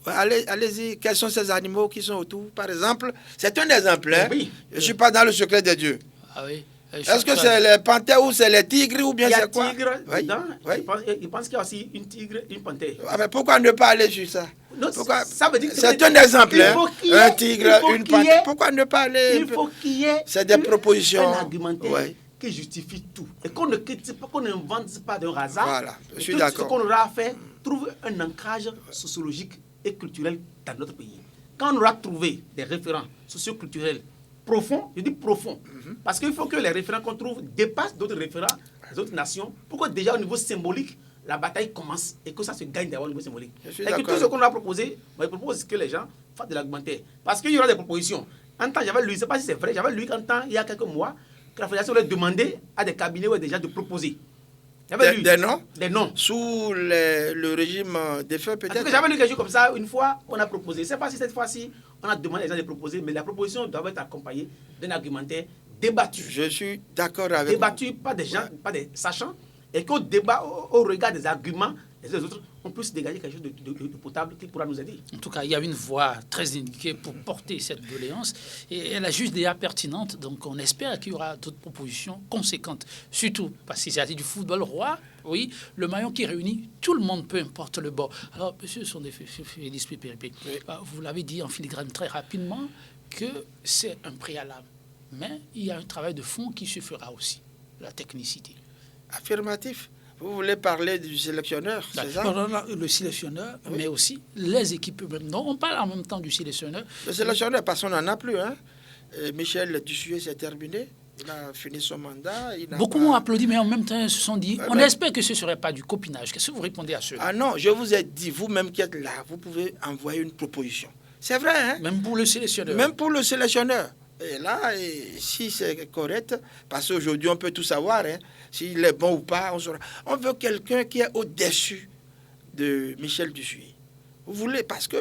Allez-y, quels sont ces animaux qui sont autour? Par exemple, c'est un exemple. Hein? Oui. Je ne suis pas dans le secret de Dieu. Ah oui. Est-ce que c'est les panthères ou c'est les tigres ou bien Il y a c'est quoi? tigre Oui, dedans. oui. Je pense qu'il y a aussi une tigre, une panthère. Ah, mais pourquoi ne pas aller sur ça? Non, Pourquoi? ça veut dire que C'est un exemple. il Hein? faut qu'il y ait- Un il tigre, faut une qu'il y ait- panthère. Pourquoi ne pas aller? Il faut qu'il y ait C'est des propositions. un argumentaire Ouais. qui justifie tout. Et qu'on ne critique pas, qu'on n'invente pas d'un hasard. Voilà, je Et suis tout d'accord. ce qu'on aura fait trouve un ancrage sociologique et culturel dans notre pays. Quand on aura trouvé des référents socioculturels profonds, je dis profonds, parce qu'il faut que les référents qu'on trouve dépassent d'autres référents, des autres nations, pour que déjà au niveau symbolique, la bataille commence et que ça se gagne d'abord au niveau symbolique. Je suis Et que d'accord. tout ce qu'on a proposé, moi, je propose que les gens fassent de l'argumentaire. Parce qu'il y aura des propositions. En temps, j'avais lu, je ne sais pas si c'est vrai, j'avais lu qu'en temps, il y a quelques mois, que la Fédération leur demandait à des cabinets ou à des gens de proposer. J'avais lu Des noms? Des noms. Sous le régime des feux, Parce peut-être? que j'avais lu quelque chose comme ça, une fois, on a proposé. Je ne sais pas si cette fois-ci, on a demandé aux gens de proposer, mais la proposition doit être accompagnée d'un argumentaire débattu. Je suis d'accord avec vous. Débattu par des gens, pas des sachants, et qu'au débat, au regard des arguments des autres, on puisse dégager quelque chose de potable qui pourra nous aider. En tout cas, il y a une voix très indiquée pour porter cette doléance et elle a juste des pertinente. Donc, on espère qu'il y aura d'autres propositions conséquentes. Surtout parce qu'il s'agit du football roi, oui, le maillon qui réunit tout le monde, peu importe le bord. Alors, monsieur Félix Pépéripé, vous l'avez dit en filigrane très rapidement que c'est un préalable. Mais il y a un travail de fond qui se fera aussi, la technicité. Affirmatif. Vous voulez parler du sélectionneur, c'est ça? Non, le sélectionneur, Oui. mais aussi les équipes. Non, on parle en même temps du sélectionneur. Le sélectionneur, parce qu'on n'en a plus. Hein? Michel Dussuet, c'est terminé. Il a fini son mandat. Il n'a Beaucoup pas- m'ont applaudi, mais en même temps, ils se sont dit, on mais- espère que ce ne serait pas du copinage. Qu'est-ce que vous répondez à cela? Ah non, je vous ai dit, vous-même qui êtes là, vous pouvez envoyer une proposition. C'est vrai, hein? Même pour le sélectionneur. Même pour le sélectionneur. Et là, si c'est correct, parce qu'aujourd'hui, on peut tout savoir, hein, s'il est bon ou pas, on saura. On veut quelqu'un qui est au-dessus de Michel Dussuet. Vous voulez, parce que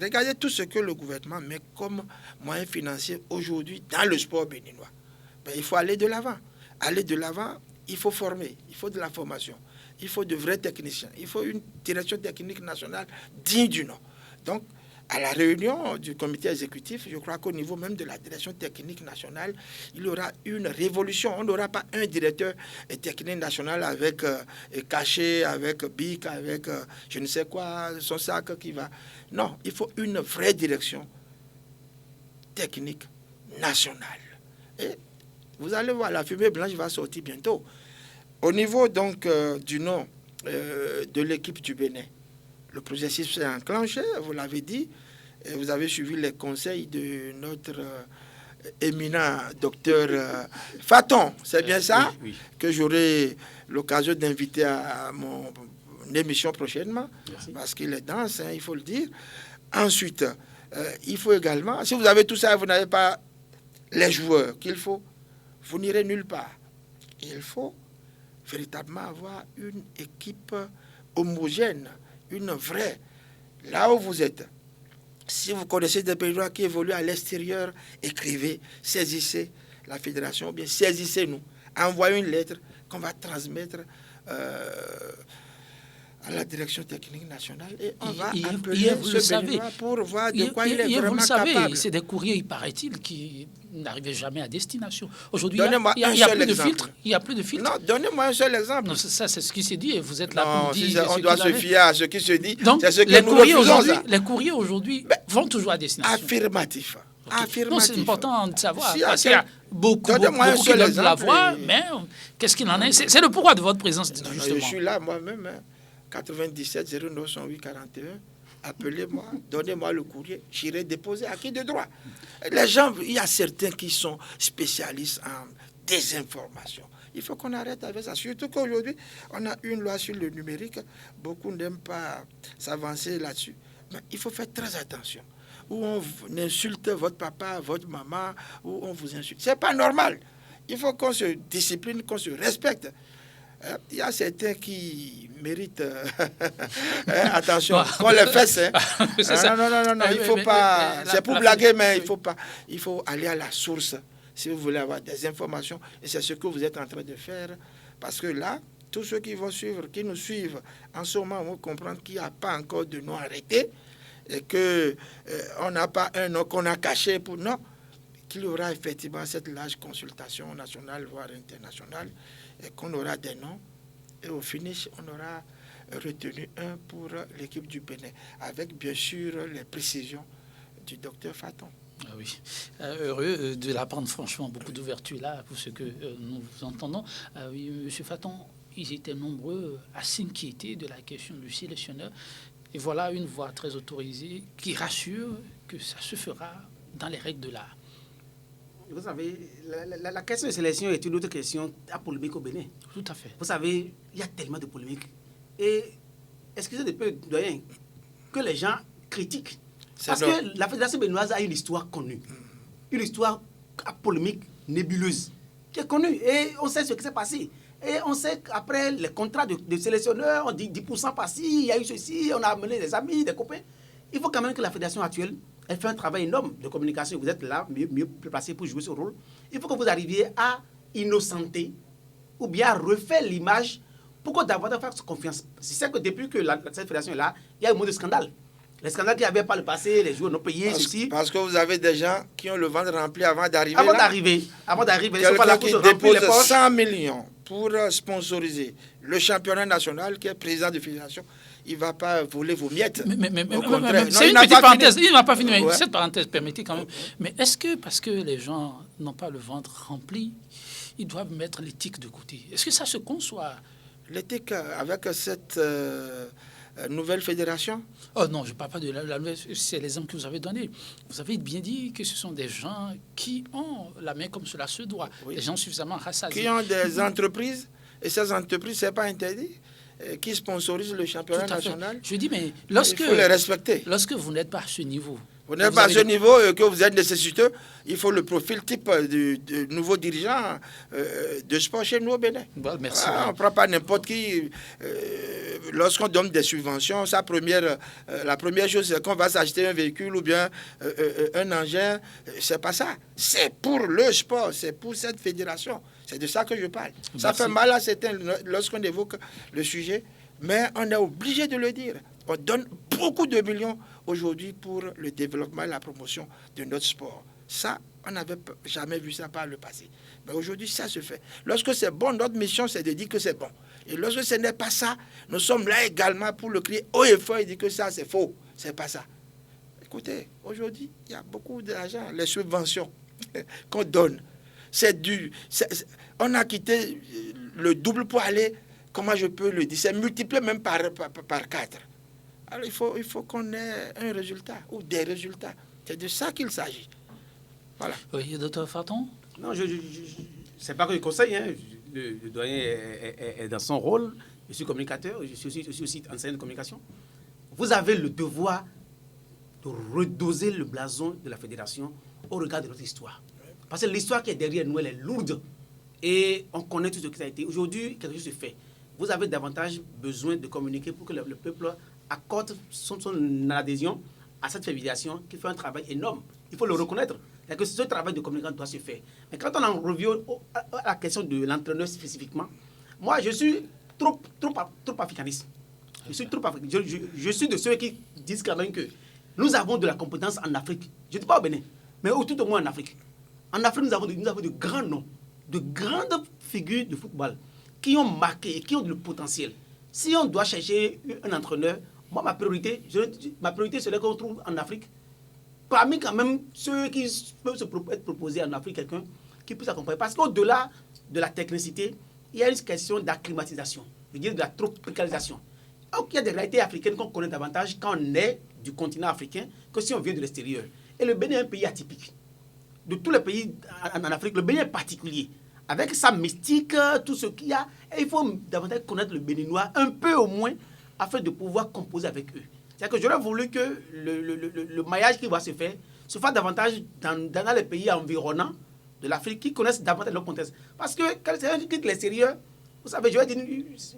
regardez tout ce que le gouvernement met comme moyen financier aujourd'hui dans le sport béninois. Ben, il faut aller de l'avant. Aller de l'avant, il faut former, il faut de la formation, il faut de vrais techniciens, il faut une direction technique nationale digne du nom. Donc, à la réunion du comité exécutif, je crois qu'au niveau même de la direction technique nationale, il y aura une révolution. On n'aura pas un directeur technique national avec caché, avec bic, avec je ne sais quoi, son sac qui va. Non, il faut une vraie direction technique nationale. Et vous allez voir, la fumée blanche va sortir bientôt. Au niveau donc du nom de l'équipe du Bénin, le processus s'est enclenché, vous l'avez dit, et vous avez suivi les conseils de notre éminent docteur Faton, c'est bien ça, Oui, oui. que j'aurai l'occasion d'inviter à mon émission prochainement, Merci. parce qu'il est dense, hein, il faut le dire. Ensuite, il faut également, si vous avez tout ça, vous n'avez pas les joueurs qu'il faut, vous n'irez nulle part. Il faut véritablement avoir une équipe homogène, une vraie. Là où vous êtes, si vous connaissez des pays qui évoluent à l'extérieur, écrivez, saisissez la fédération, ou bien saisissez-nous. Envoyez une lettre qu'on va transmettre à la direction technique nationale et on va appeler vous le ce savez, Béninois pour voir de quoi il est vous vraiment le savez, capable. c'est des courriers, il paraît-il, qui n'arrivaient jamais à destination. Aujourd'hui, Donnez-moi il y a un plus seul de exemple. filtres. Il n'y a plus de filtres. Non, donnez-moi un seul exemple. Non, ça, c'est ce qui s'est dit et vous êtes là Non, pour si dire. on ce doit qu'il se en est. fier à ce qui se dit. Donc, C'est ce que les nous courriers refusons, aujourd'hui, ça. les courriers aujourd'hui vont toujours à destination. Affirmatif. Ok. Affirmatif. Non, c'est important de savoir. Si, parce qu'il y a beaucoup Donnez-moi un qui seul donnent de la exemple voix, et- mais qu'est-ce qu'il en est? C'est le pourquoi de votre présence, Non, justement. je suis là moi-même. Hein. 97 09 108 41. Appelez-moi, donnez-moi le courrier, j'irai déposer à qui de droit. Les gens, il y a certains qui sont spécialistes en désinformation. Il faut qu'on arrête avec ça. Surtout qu'aujourd'hui, on a une loi sur le numérique. Beaucoup n'aiment pas s'avancer là-dessus. Mais il faut faire très attention. Où on insulte votre papa, votre maman, où on vous insulte. C'est pas normal. Il faut qu'on se discipline, qu'on se respecte. Il y a certains qui méritent attention, Bon. qu'on les fesse. Hein. C'est ça. Non, il faut pas. C'est pour blaguer, mais il faut pas. Il faut aller à la source si vous voulez avoir des informations, et c'est ce que vous êtes en train de faire, parce que là, tous ceux qui vont suivre, qui nous suivent en ce moment vont comprendre qu'il n'y a pas encore de nom arrêté et qu'on n'a pas un nom qu'on a caché pour... Non, qu'il y aura effectivement cette large consultation nationale, voire internationale, et qu'on aura des noms. Et au finish, on aura retenu un pour l'équipe du Bénin, avec bien sûr les précisions du docteur Faton. Ah oui, heureux de l'apprendre, franchement, beaucoup d'ouverture là pour ce que nous entendons. Oui, Monsieur Faton, ils étaient nombreux à s'inquiéter de la question du sélectionneur. Et voilà une voix très autorisée qui rassure que ça se fera dans les règles de l'art. Vous savez, la question de sélection est une autre question à polémique au Bénin. Tout à fait. Vous savez, il y a tellement de polémiques. Et excusez de peu, doyen, que les gens critiquent. Parce que la fédération béninoise a une histoire connue. Une histoire polémique, nébuleuse, qui est connue. Et on sait ce qui s'est passé. Et on sait qu'après les contrats de sélectionneurs, on dit 10% par-ci, il y a eu ceci, on a amené des amis, des copains. Il faut quand même que la fédération actuelle, elle fait un travail énorme de communication. Vous êtes là, mieux placé pour jouer ce rôle. Il faut que vous arriviez à innocenter ou bien à refaire l'image pour que davantage faire confiance. C'est que depuis que cette fédération est là, il y a eu moins de scandales. Les scandales qu'il y avait par le passé, les joueurs non payés, ceci. Parce que vous avez des gens qui ont le ventre rempli avant d'arriver Avant là. d'arriver, Quelqu'un qui dépose 100 millions pour sponsoriser le championnat national, qui est président de fédération, il ne va pas voler vos miettes. Au contraire. C'est une petite parenthèse. Il n'a pas fini, mais cette parenthèse permettez quand même. Mais est-ce que, parce que les gens n'ont pas le ventre rempli, ils doivent mettre l'éthique de côté? Est-ce que ça se conçoit? L'éthique avec cette nouvelle fédération? Oh non, je ne parle pas de la nouvelle, c'est l'exemple que vous avez donné. Vous avez bien dit que ce sont des gens qui ont la main comme cela se doit, oui. Des gens suffisamment rassasiés. Qui ont des entreprises, et ces entreprises, ce n'est pas interdit, qui sponsorisent le championnat national. Je dis, mais il faut les respecter. Lorsque vous n'êtes pas à ce niveau... Vous n'êtes pas à ce niveau que vous êtes nécessiteux, il faut le profil type de nouveau dirigeant de sport chez nous au Bénin. Bon, merci. On ne prend pas n'importe qui. Lorsqu'on donne des subventions, la première chose, c'est qu'on va s'acheter un véhicule ou bien un engin. C'est pas ça. C'est pour le sport, c'est pour cette fédération. C'est de ça que je parle. Merci. Ça fait mal à certains lorsqu'on évoque le sujet, mais on est obligé de le dire. On donne beaucoup de millions aujourd'hui pour le développement et la promotion de notre sport. Ça, on n'avait jamais vu ça par le passé. Mais aujourd'hui, ça se fait. Lorsque c'est bon, notre mission, c'est de dire que c'est bon. Et lorsque ce n'est pas ça, nous sommes là également pour le crier haut et fort et dire que ça, c'est faux. C'est pas ça. Écoutez, aujourd'hui, il y a beaucoup d'argent, les subventions qu'on donne. On a quitté le double pour aller, comment je peux le dire, c'est multiplié même par 4. Alors il faut qu'on ait un résultat ou des résultats. C'est de ça qu'il s'agit. Voilà. Oui, docteur Faton? Non, c'est pas que je conseille. Hein. Le doyen est dans son rôle. Je suis communicateur, je suis aussi enseignant de communication. Vous avez le devoir de redoser le blason de la fédération au regard de notre histoire. Parce que l'histoire qui est derrière nous, elle est lourde. Et on connaît tout ce qui a été. Aujourd'hui, quelque chose se fait. Vous avez davantage besoin de communiquer pour que le peuple accorde son adhésion à cette fédération qui fait un travail énorme. Il faut le reconnaître. C'est que ce travail de communication doit se faire. Mais quand on en revient à la question de l'entraîneur spécifiquement, moi, je suis trop africaniste. Je suis de ceux qui disent quand même que nous avons de la compétence en Afrique. Je ne dis pas au Bénin, mais tout au moins en Afrique. En Afrique, nous avons de grands noms, de grandes figures de football qui ont marqué et qui ont le potentiel. Si on doit chercher un entraîneur, moi, ma priorité serait qu'on trouve en Afrique, parmi quand même ceux qui peuvent être proposés en Afrique, quelqu'un qui puisse accompagner. Parce qu'au-delà de la technicité, il y a une question d'acclimatisation, je veux dire de la tropicalisation. Donc, il y a des réalités africaines qu'on connaît davantage quand on est du continent africain que si on vient de l'extérieur. Et le Bénin est un pays atypique. De tous les pays en Afrique, le Bénin est particulier. Avec sa mystique, tout ce qu'il y a, et il faut davantage connaître le Béninois, un peu au moins, afin de pouvoir composer avec eux. C'est-à-dire que j'aurais voulu que le maillage qui va se faire se fasse davantage dans les pays environnants de l'Afrique qui connaissent davantage leur contexte. Parce que quand c'est un qui quitte l'extérieur, vous savez, je vais dire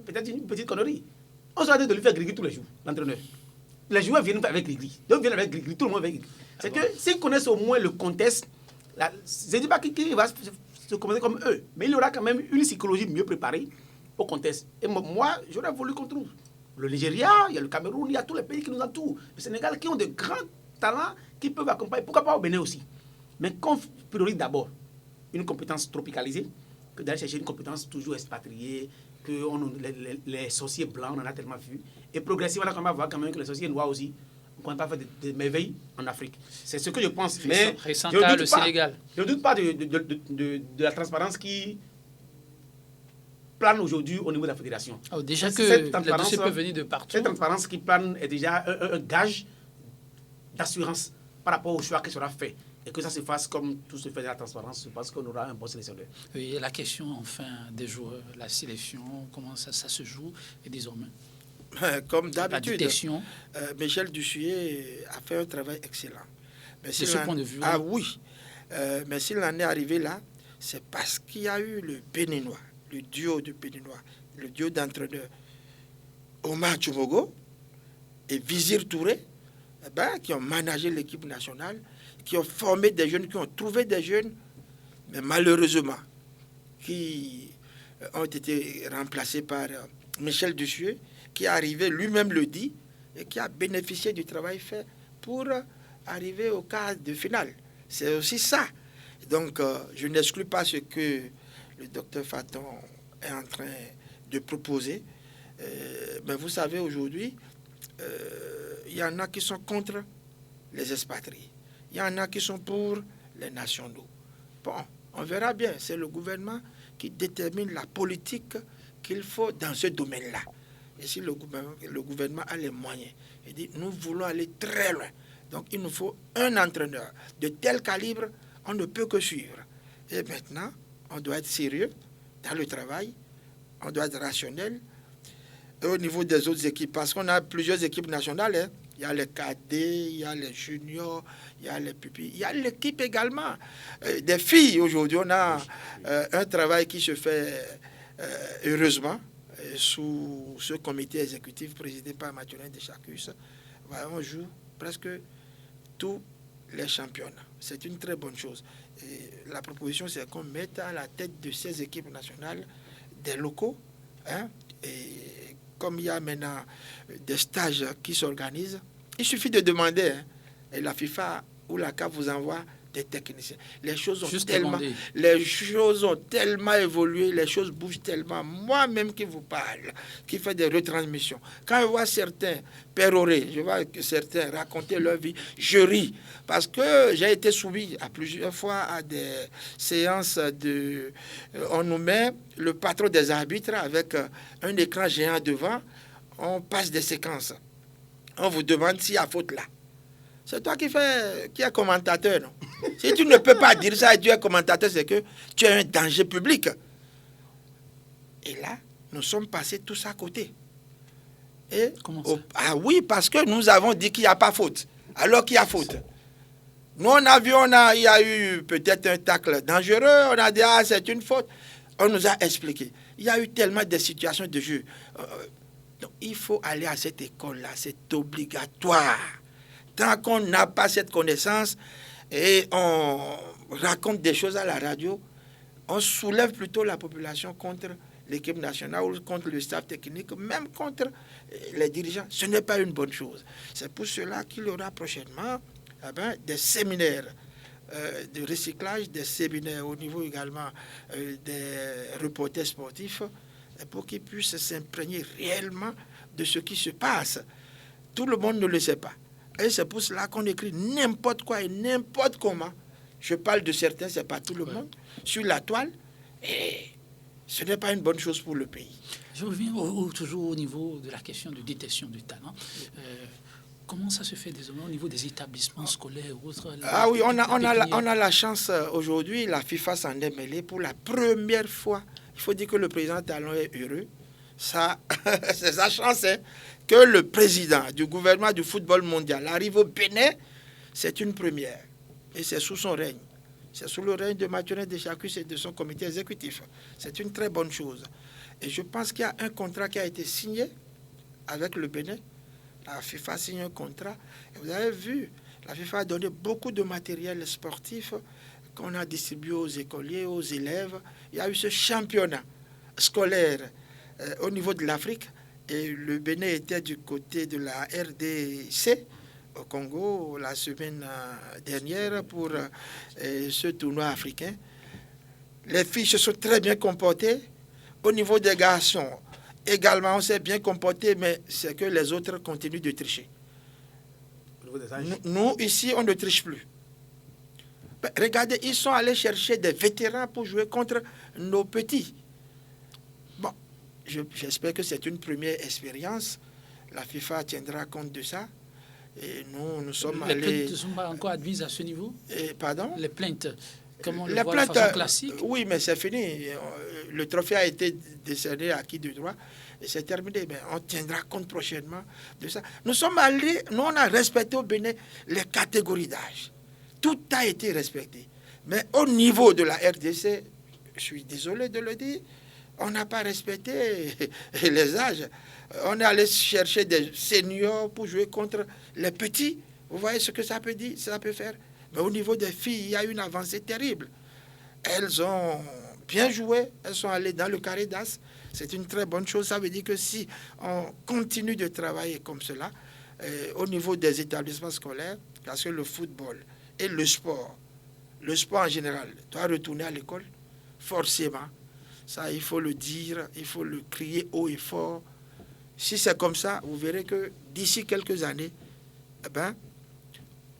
peut-être une petite connerie. On se va dire de lui faire grigri tous les jours, l'entraîneur. Les joueurs viennent avec grigri. Donc, viennent avec grigri, tout le monde avec grigri. C'est que s'ils connaissent au moins le contexte Je ne dis pas qu'il va se comporter comme eux, mais il aura quand même une psychologie mieux préparée au contexte. Et moi, j'aurais voulu qu'on trouve le Nigeria, il y a le Cameroun, il y a tous les pays qui nous entourent. Le Sénégal qui ont de grands talents qui peuvent accompagner. Pourquoi pas au Bénin aussi? Mais qu'on priorise d'abord une compétence tropicalisée que d'aller chercher une compétence toujours expatriée, que les sorciers blancs, on en a tellement vu. Et progressivement, on va voir quand même que les sorciers noirs aussi, on ne peut pas faire des merveilles en Afrique. C'est ce que je pense. Mais récent cas, le Sénégal. Je ne doute pas de la transparence qui plane aujourd'hui au niveau de la fédération. Déjà que le dossier peut venir de partout. Cette transparence qui plane est déjà un gage d'assurance par rapport au choix qui sera fait. Et que ça se fasse comme tout se fait dans la transparence, je pense qu'on aura un bon sélectionneur. Oui, et la question, enfin, des joueurs, la sélection, comment ça se joue, et désormais comme d'habitude, Michel Dussuyer a fait un travail excellent. De ce point de vue. Ah oui, mais s'il en est arrivé là, c'est parce qu'il y a eu le Béninois, le duo de Béninois, le duo d'entraîneurs Omar Tchoumogo et Vizir Touré, qui ont managé l'équipe nationale, qui ont formé des jeunes, qui ont trouvé des jeunes, mais malheureusement, qui ont été remplacés par Michel Dussuyer, qui est arrivé, lui-même le dit, et qui a bénéficié du travail fait pour arriver au quart de finale. C'est aussi ça. Donc, je n'exclus pas ce que le docteur Faton est en train de proposer. Mais vous savez, aujourd'hui, il y en a qui sont contre les expatriés. Il y en a qui sont pour les nationaux. Bon, on verra bien. C'est le gouvernement qui détermine la politique qu'il faut dans ce domaine-là. Et si le gouvernement a les moyens, il dit, nous voulons aller très loin. Donc, il nous faut un entraîneur de tel calibre, on ne peut que suivre. Et maintenant, on doit être sérieux dans le travail, on doit être rationnel. Et au niveau des autres équipes, parce qu'on a plusieurs équipes nationales, hein. Il y a les cadets, il y a les juniors, il y a les pupilles, il y a l'équipe également. Des filles, aujourd'hui, on a un travail qui se fait heureusement sous ce comité exécutif présidé par Mathurin Deschacus. On joue presque tous les championnats. C'est une très bonne chose. Et la proposition, c'est qu'on mette à la tête de ces équipes nationales des locaux. Hein, et comme il y a maintenant des stages qui s'organisent, il suffit de demander. Hein, et la FIFA ou la CAF vous envoie des techniciens. Les choses ont tellement évolué, les choses bougent tellement. Moi-même qui vous parle, qui fait des retransmissions, quand je vois certains pérorer, je vois que certains raconter leur vie, je ris. Parce que j'ai été soumis à plusieurs fois à des séances de... On nous met le patron des arbitres avec un écran géant devant, on passe des séquences. On vous demande s'il y a faute là. C'est toi qui es commentateur, non? Si tu ne peux pas dire ça et tu es commentateur, c'est que tu es un danger public. Et là, nous sommes passés tous à côté. Et ah oui, parce que nous avons dit qu'il n'y a pas faute, alors qu'il y a faute. Nous, on a vu, il y a eu peut-être un tacle dangereux, on a dit, ah, c'est une faute. On nous a expliqué. Il y a eu tellement de situations de jeu. Donc, il faut aller à cette école-là, c'est obligatoire. Tant qu'on n'a pas cette connaissance et on raconte des choses à la radio, on soulève plutôt la population contre l'équipe nationale ou contre le staff technique, même contre les dirigeants. Ce n'est pas une bonne chose. C'est pour cela qu'il y aura prochainement des séminaires de recyclage, des séminaires au niveau également des reporters sportifs pour qu'ils puissent s'imprégner réellement de ce qui se passe. Tout le monde ne le sait pas. Et c'est pour cela qu'on écrit n'importe quoi et n'importe comment. Je parle de certains, ce n'est pas tout le monde, sur la toile. Et ce n'est pas une bonne chose pour le pays. Je reviens toujours au niveau de la question de détection du talent. Comment ça se fait désormais au niveau des établissements scolaires ou autres? Ah oui, on a la chance aujourd'hui, la FIFA s'en est mêlée pour la première fois. Il faut dire que le président Talon est heureux. Ça, c'est sa chance, hein, que le président du gouvernement du football mondial arrive au Bénin, c'est une première. Et c'est sous son règne. C'est sous le règne de Mathurin Deschacus et de son comité exécutif. C'est une très bonne chose. Et je pense qu'il y a un contrat qui a été signé avec le Bénin. La FIFA signe un contrat. Et vous avez vu, la FIFA a donné beaucoup de matériel sportif qu'on a distribué aux écoliers, aux élèves. Il y a eu ce championnat scolaire au niveau de l'Afrique. Et le Bénin était du côté de la RDC au Congo la semaine dernière pour ce tournoi africain. Les filles se sont très bien comportées. Au niveau des garçons, également, on s'est bien comporté, mais c'est que les autres continuent de tricher. Nous, ici, on ne triche plus. Regardez, ils sont allés chercher des vétérans pour jouer contre nos petits. Bon, j'espère que c'est une première expérience. La FIFA tiendra compte de ça. Et nous sommes allés... Les plaintes ne sont pas encore admises à ce niveau? Pardon? Les plaintes, comme on le voit de façon classique? Oui, mais c'est fini. Le trophée a été décerné à qui de droit et c'est terminé. Mais on tiendra compte prochainement de ça. Nous sommes allés, nous on a respecté au Bénin les catégories d'âge. Tout a été respecté. Mais au niveau de la RDC, je suis désolé de le dire, on n'a pas respecté les âges. On est allé chercher des seniors pour jouer contre les petits. Vous voyez ce que ça peut dire, ça peut faire. Mais au niveau des filles, il y a une avancée terrible. Elles ont bien joué, elles sont allées dans le carré d'as. C'est une très bonne chose. Ça veut dire que si on continue de travailler comme cela, au niveau des établissements scolaires, parce que le football et le sport en général, doit retourner à l'école, forcément. Ça, il faut le dire, il faut le crier haut et fort. Si c'est comme ça, vous verrez que d'ici quelques années, eh ben,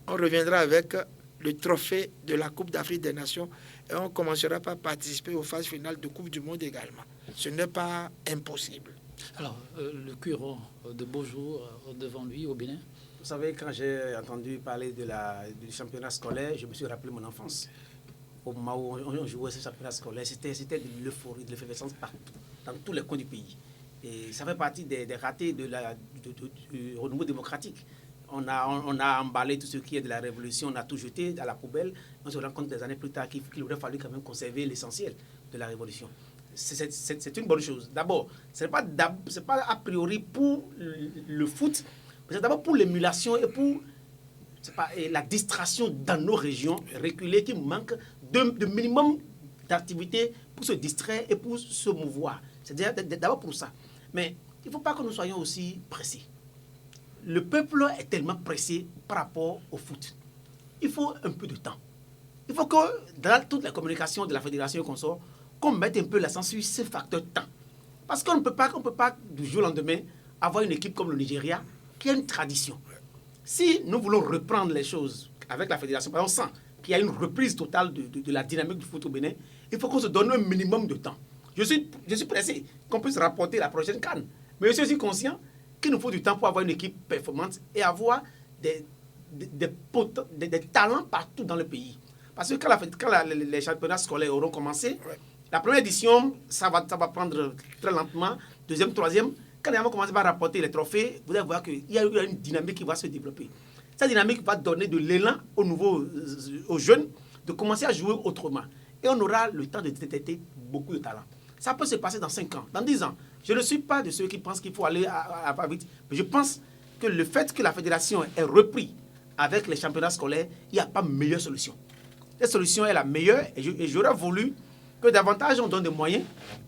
on reviendra avec le trophée de la Coupe d'Afrique des Nations et on commencera par participer aux phases finales de Coupe du Monde également. Ce n'est pas impossible. Alors, le Curon de Beaujour devant lui au Bénin? Vous savez, quand j'ai entendu parler du championnat scolaire, je me suis rappelé mon enfance. Au moment où on jouait ce championnat scolaire, c'était de l'euphorie, de l'effervescence dans tous les coins du pays. Et ça fait partie des ratés du renouveau démocratique. On a emballé tout ce qui est de la révolution, on a tout jeté à la poubelle. On se rend compte des années plus tard qu'il aurait fallu quand même conserver l'essentiel de la révolution. C'est une bonne chose. D'abord, ce n'est pas a priori pour le foot, mais c'est d'abord pour l'émulation et pour la distraction dans nos régions reculées qui manquent de minimum d'activité pour se distraire et pour se mouvoir. C'est d'abord pour ça. Mais il ne faut pas que nous soyons aussi pressés. Le peuple est tellement pressé par rapport au foot. Il faut un peu de temps. Il faut que dans toutes les communications de la fédération et consorts, qu'on mette un peu l'accent sur ce facteur temps. Parce qu'on ne peut pas du jour au lendemain avoir une équipe comme le Nigeria qui a une tradition. Si nous voulons reprendre les choses avec la fédération, on sent qu'il y a une reprise totale de la dynamique du foot au Bénin, il faut qu'on se donne un minimum de temps. Je suis pressé qu'on puisse rapporter la prochaine CAN. Mais je suis aussi conscient qu'il nous faut du temps pour avoir une équipe performante et avoir des talents partout dans le pays. Parce que quand les championnats scolaires auront commencé, la première édition, ça va prendre très lentement. Deuxième, troisième, quand les gens vont commencer à rapporter les trophées, vous allez voir qu'il y a une dynamique qui va se développer. Cette dynamique va donner de l'élan aux jeunes de commencer à jouer autrement. Et on aura le temps de détecter beaucoup de talents. Ça peut se passer dans 5 ans, dans 10 ans. Je ne suis pas de ceux qui pensent qu'il faut aller à vite. Mais je pense que le fait que la fédération ait repris avec les championnats scolaires, il n'y a pas meilleure solution. Cette solution est la meilleure et j'aurais voulu que davantage on donne des moyens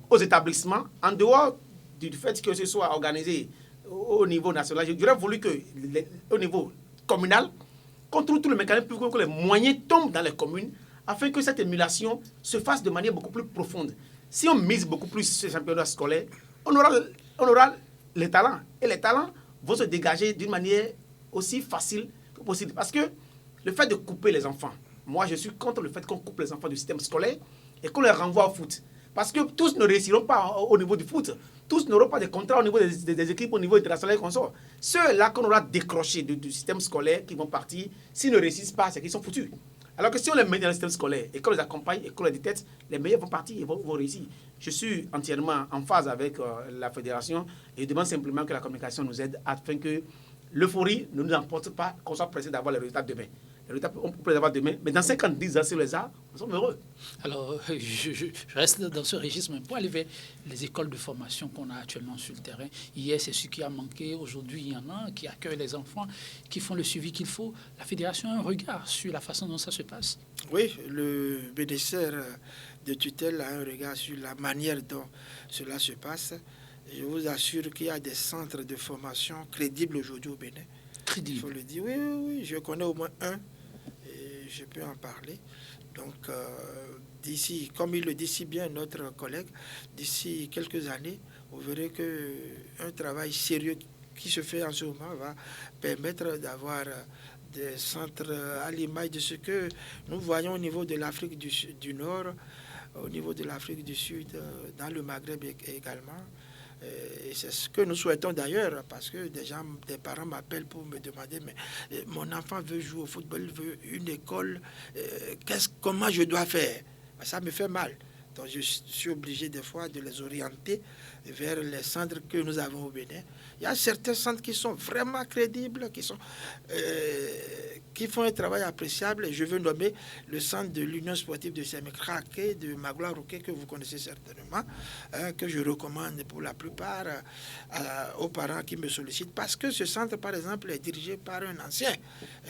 aux établissements, en dehors du fait que ce soit organisé au niveau national. J'aurais voulu qu'au niveau communal, qu'on trouve tout le mécanisme pour que les moyens tombent dans les communes afin que cette émulation se fasse de manière beaucoup plus profonde. Si on mise beaucoup plus sur ces championnats scolaires, on aura les talents. Et les talents vont se dégager d'une manière aussi facile que possible. Parce que le fait de couper les enfants, moi je suis contre le fait qu'on coupe les enfants du système scolaire et qu'on les renvoie au foot. Parce que tous ne réussiront pas au niveau du foot. Tous n'auront pas de contrats au niveau des équipes, au niveau international et consorts. Ceux-là qu'on aura décrochés du système scolaire qui vont partir, s'ils ne réussissent pas, c'est qu'ils sont foutus. Alors que si on les met dans le système scolaire et qu'on les accompagne et qu'on les détecte, les meilleurs vont partir et vont réussir. Je suis entièrement en phase avec la fédération et je demande simplement que la communication nous aide afin que l'euphorie ne nous emporte pas, qu'on soit pressé d'avoir les résultats demain. Les résultats, on peut les avoir demain, mais dans 50, 10 ans, si on les a, nous sommes heureux. Alors, je reste dans ce registre, mais pour aller vers les écoles de formation qu'on a actuellement sur le terrain, hier, c'est ce qui a manqué. Aujourd'hui, il y en a qui accueillent les enfants, qui font le suivi qu'il faut. La fédération a un regard sur la façon dont ça se passe. Oui, le bénéficiaire de tutelle a un regard sur la manière dont cela se passe. Je vous assure qu'il y a des centres de formation crédibles aujourd'hui au Bénin. Il faut le dire. Oui, oui, oui, je connais au moins un et je peux en parler. Donc, d'ici, comme il le dit si bien notre collègue, d'ici quelques années, vous verrez qu'un travail sérieux qui se fait en ce moment va permettre d'avoir des centres à l'image de ce que nous voyons au niveau de l'Afrique du Nord, au niveau de l'Afrique du Sud, dans le Maghreb également. Et c'est ce que nous souhaitons d'ailleurs, parce que des parents m'appellent pour me demander, mais mon enfant veut jouer au football, il veut une école, comment je dois faire? Ça me fait mal. Donc je suis obligé des fois de les orienter vers les centres que nous avons au Bénin. Il y a certains centres qui sont vraiment crédibles, qui font un travail appréciable. Je veux nommer le centre de l'Union sportive de Sémékraké, de Magloire-Rouquet, que vous connaissez certainement, que je recommande pour la plupart aux parents qui me sollicitent. Parce que ce centre, par exemple, est dirigé par un ancien,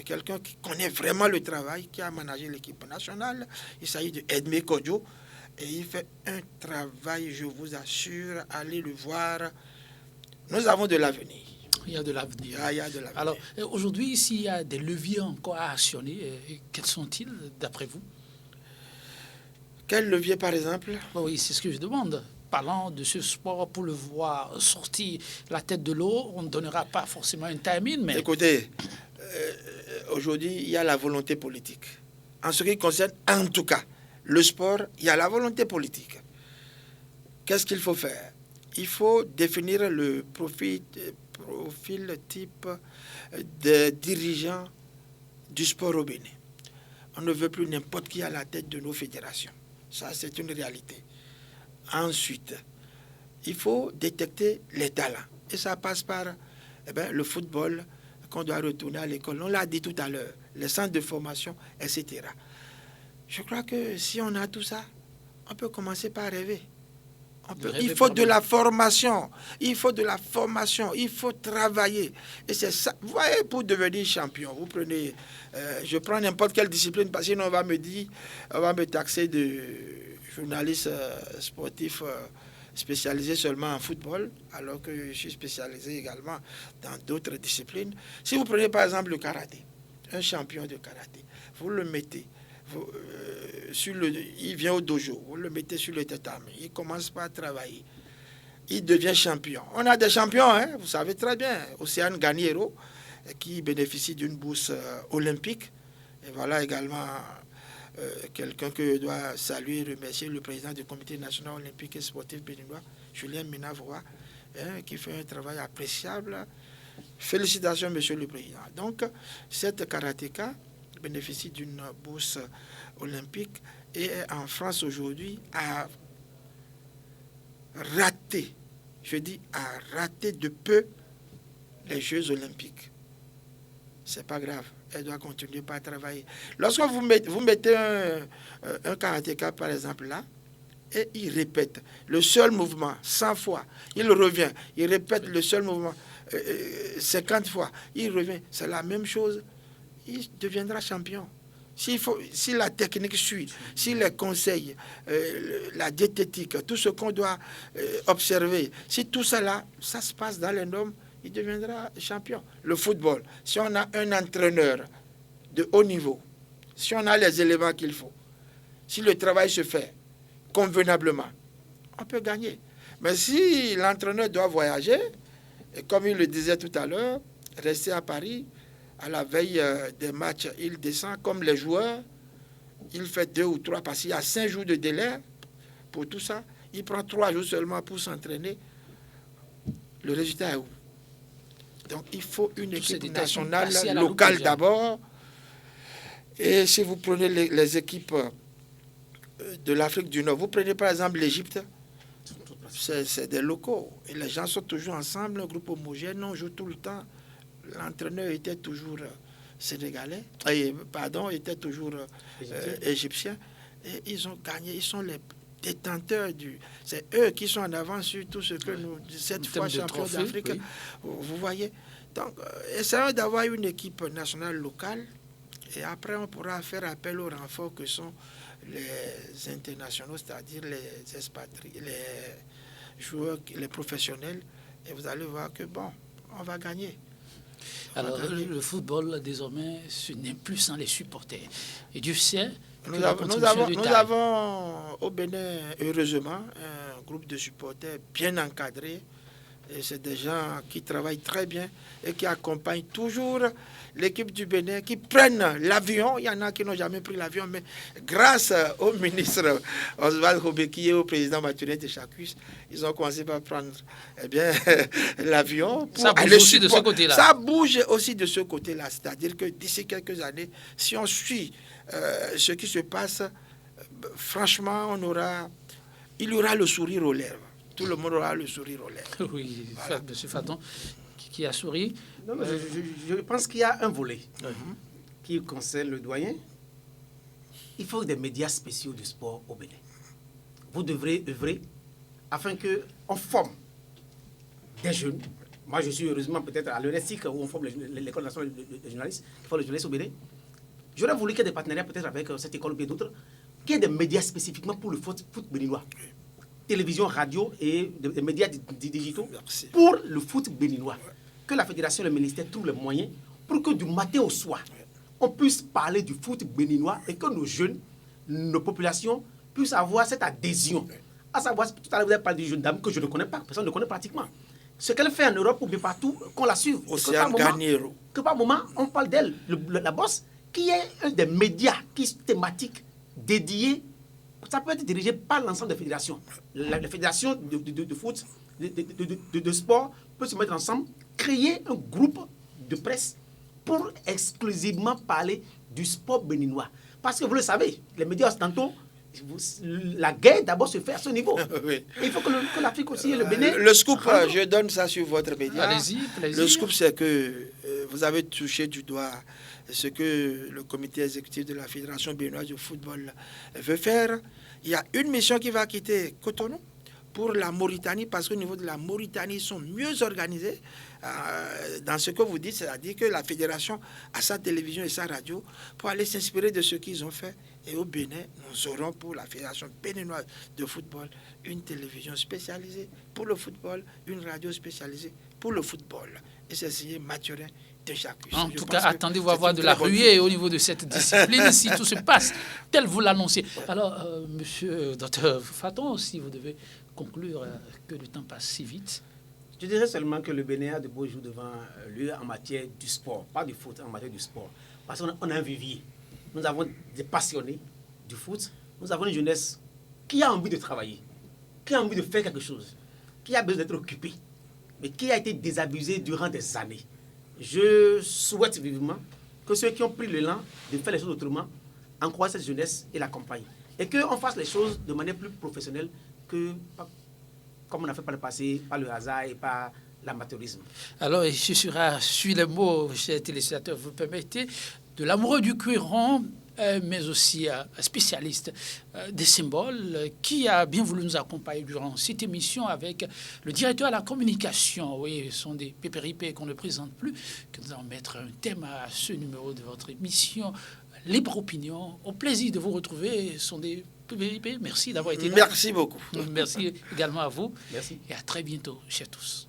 quelqu'un qui connaît vraiment le travail, qui a managé l'équipe nationale. Il s'agit de Edmé Kodjo. Et il fait un travail, je vous assure, allez le voir. Nous avons de l'avenir. Il y a de l'avenir. Il y a de l'avenir. Alors, aujourd'hui, s'il y a des leviers encore à actionner, quels sont-ils, d'après vous? Quel levier, par exemple? Oui, c'est ce que je demande. Parlant de ce sport, pour le voir sortir la tête de l'eau, on ne donnera pas forcément un timing, mais... Écoutez, aujourd'hui, il y a la volonté politique. En ce qui concerne, en tout cas, le sport, il y a la volonté politique. Qu'est-ce qu'il faut faire? Il faut définir le profil type de dirigeants du sport au Bénin. On ne veut plus n'importe qui à la tête de nos fédérations. Ça, c'est une réalité. Ensuite, il faut détecter les talents. Et ça passe par le football, qu'on doit retourner à l'école. On l'a dit tout à l'heure, les centres de formation, etc. Je crois que si on a tout ça, on peut commencer par rêver. Il faut de la formation. Il faut de la formation. Il faut travailler. Et c'est ça. Vous voyez, pour devenir champion, vous prenez... je prends n'importe quelle discipline parce que sinon on va me taxer de journaliste sportif spécialisé seulement en football, alors que je suis spécialisé également dans d'autres disciplines. Si vous prenez par exemple le karaté, un champion de karaté, vous le mettez... il vient au dojo, vous le mettez sur le tatami, il commence par travailler, il devient champion. On a des champions, hein, vous savez très bien, Océane Ganiero, qui bénéficie d'une bourse olympique. Et voilà également quelqu'un que je dois saluer et remercier, le président du comité national olympique et sportif béninois, Julien Minavoa, qui fait un travail appréciable. Félicitations, monsieur le président. Donc, cette karatéka bénéficie d'une bourse olympique et en France aujourd'hui a raté, je dis a raté de peu les Jeux olympiques. C'est pas grave, elle doit continuer par travailler. Lorsque vous mettez un karatéka par exemple là, et il répète le seul mouvement 100 fois, il revient, il répète le seul mouvement 50 fois, il revient, c'est la même chose. Il deviendra champion. Si la technique suit, si les conseils, la diététique, tout ce qu'on doit observer, si tout cela, ça se passe dans les normes, il deviendra champion. Le football, si on a un entraîneur de haut niveau, si on a les éléments qu'il faut, si le travail se fait convenablement, on peut gagner. Mais si l'entraîneur doit voyager, et comme il le disait tout à l'heure, rester à Paris, à la veille des matchs, il descend comme les joueurs. Il fait 2 ou 3 parce qu'il y a 5 jours de délai pour tout ça. Il prend 3 jours seulement pour s'entraîner. Le résultat est où? Donc il faut une équipe nationale locale d'abord. Et si vous prenez les équipes de l'Afrique du Nord, vous prenez par exemple l'Égypte, c'est des locaux. Et les gens sont toujours ensemble, un groupe homogène, on joue tout le temps. L'entraîneur était toujours sénégalais, étaient toujours égyptiens. Et ils ont gagné, ils sont les détenteurs c'est eux qui sont en avance sur tout ce que nous, cette fois champions d'Afrique. Oui. Vous voyez. Donc, essayons d'avoir une équipe nationale locale et après on pourra faire appel aux renforts que sont les internationaux, c'est-à-dire les expatriés, les joueurs, les professionnels, et vous allez voir que bon, on va gagner. Alors, le football, désormais, ce n'est plus sans les supporters. Et Dieu sait que nous avons au Bénin, heureusement, un groupe de supporters bien encadré. Et c'est des gens qui travaillent très bien et qui accompagnent toujours l'équipe du Bénin, qui prennent l'avion. Il y en a qui n'ont jamais pris l'avion, mais grâce au ministre Oswald Hobeki et au président Mathurin Techacus, ils ont commencé par prendre l'avion. Ça bouge aussi de ce côté-là. Ça bouge aussi de ce côté-là. C'est-à-dire que d'ici quelques années, si on suit ce qui se passe, franchement, il y aura le sourire aux lèvres. Tout le monde aura le sourire aux lèvres. Oui, voilà. M. Faton, qui a souri. Non, je pense qu'il y a un volet qui concerne le doyen. Il faut des médias spéciaux du sport au Bénin. Vous devrez œuvrer afin qu'on forme des jeunes. Moi, je suis heureusement peut-être à l'UNESTIC où on forme l'école nationale de journalistes, qui forme les journalistes au Bénin. J'aurais voulu qu'il y ait des partenariats peut-être avec cette école ou d'autres, qu'il y ait des médias spécifiquement pour le foot béninois. Télévision, radio et des médias digitaux pour le foot béninois. Que la fédération et le ministère trouvent les moyens pour que du matin au soir, on puisse parler du foot béninois et que nos jeunes, nos populations puissent avoir cette adhésion. À savoir, tout à l'heure vous avez parlé d'une jeune dame que je ne connais pas, personne ne connaît pratiquement. Ce qu'elle fait en Europe ou bien partout, qu'on la suive. Que par moment, on parle d'elle, la bosse, qui est un des médias thématiques dédiés. Ça peut être dirigé par l'ensemble des fédérations. La fédération de foot, de sport peut se mettre ensemble, créer un groupe de presse pour exclusivement parler du sport béninois. Parce que vous le savez, les médias occidentaux, la guerre d'abord se fait à ce niveau. Oui. Il faut que l'Afrique aussi et le Bénin... Le scoop, je donne ça sur votre média. Allez-y, plaisir. Le scoop, c'est que vous avez touché du doigt ce que le comité exécutif de la Fédération béninoise de football veut faire. Il y a une mission qui va quitter Cotonou pour la Mauritanie, parce qu'au niveau de la Mauritanie, ils sont mieux organisés dans ce que vous dites, c'est-à-dire que la fédération a sa télévision et sa radio pour aller s'inspirer de ce qu'ils ont fait. Et au Bénin, nous aurons pour la Fédération béninoise de football une télévision spécialisée pour le football, une radio spécialisée pour le football. Et c'est signé Mathurin Techacus. En tout cas, attendez-vous à voir de la ruée au niveau de cette discipline si tout se passe tel vous l'annoncez. Alors, monsieur Dr Faton, si vous devez conclure que le temps passe si vite. Je dirais seulement que le Bénin a de beaux jours devant lui en matière du sport, pas du foot, en matière du sport. Parce qu'on a un vivier. Nous avons des passionnés du foot. Nous avons une jeunesse qui a envie de travailler, qui a envie de faire quelque chose, qui a besoin d'être occupée, mais qui a été désabusée durant des années. Je souhaite vivement que ceux qui ont pris l'élan de faire les choses autrement encouragent cette jeunesse et l'accompagnent. Et qu'on fasse les choses de manière plus professionnelle que comme on a fait par le passé, par le hasard et par l'amateurisme. Alors, ce sera, suis les mots, chers téléspectateurs, vous permettez, de l'amoureux du cuiron, mais aussi spécialiste des symboles, qui a bien voulu nous accompagner durant cette émission avec le directeur à la communication. Oui, ce sont des pépéripés qu'on ne présente plus, que nous allons mettre un thème à ce numéro de votre émission, Libre Opinion. Au plaisir de vous retrouver, ce sont des pépéripés. Merci d'avoir été là. Merci beaucoup. Merci également à vous. Merci. Et à très bientôt, chers tous.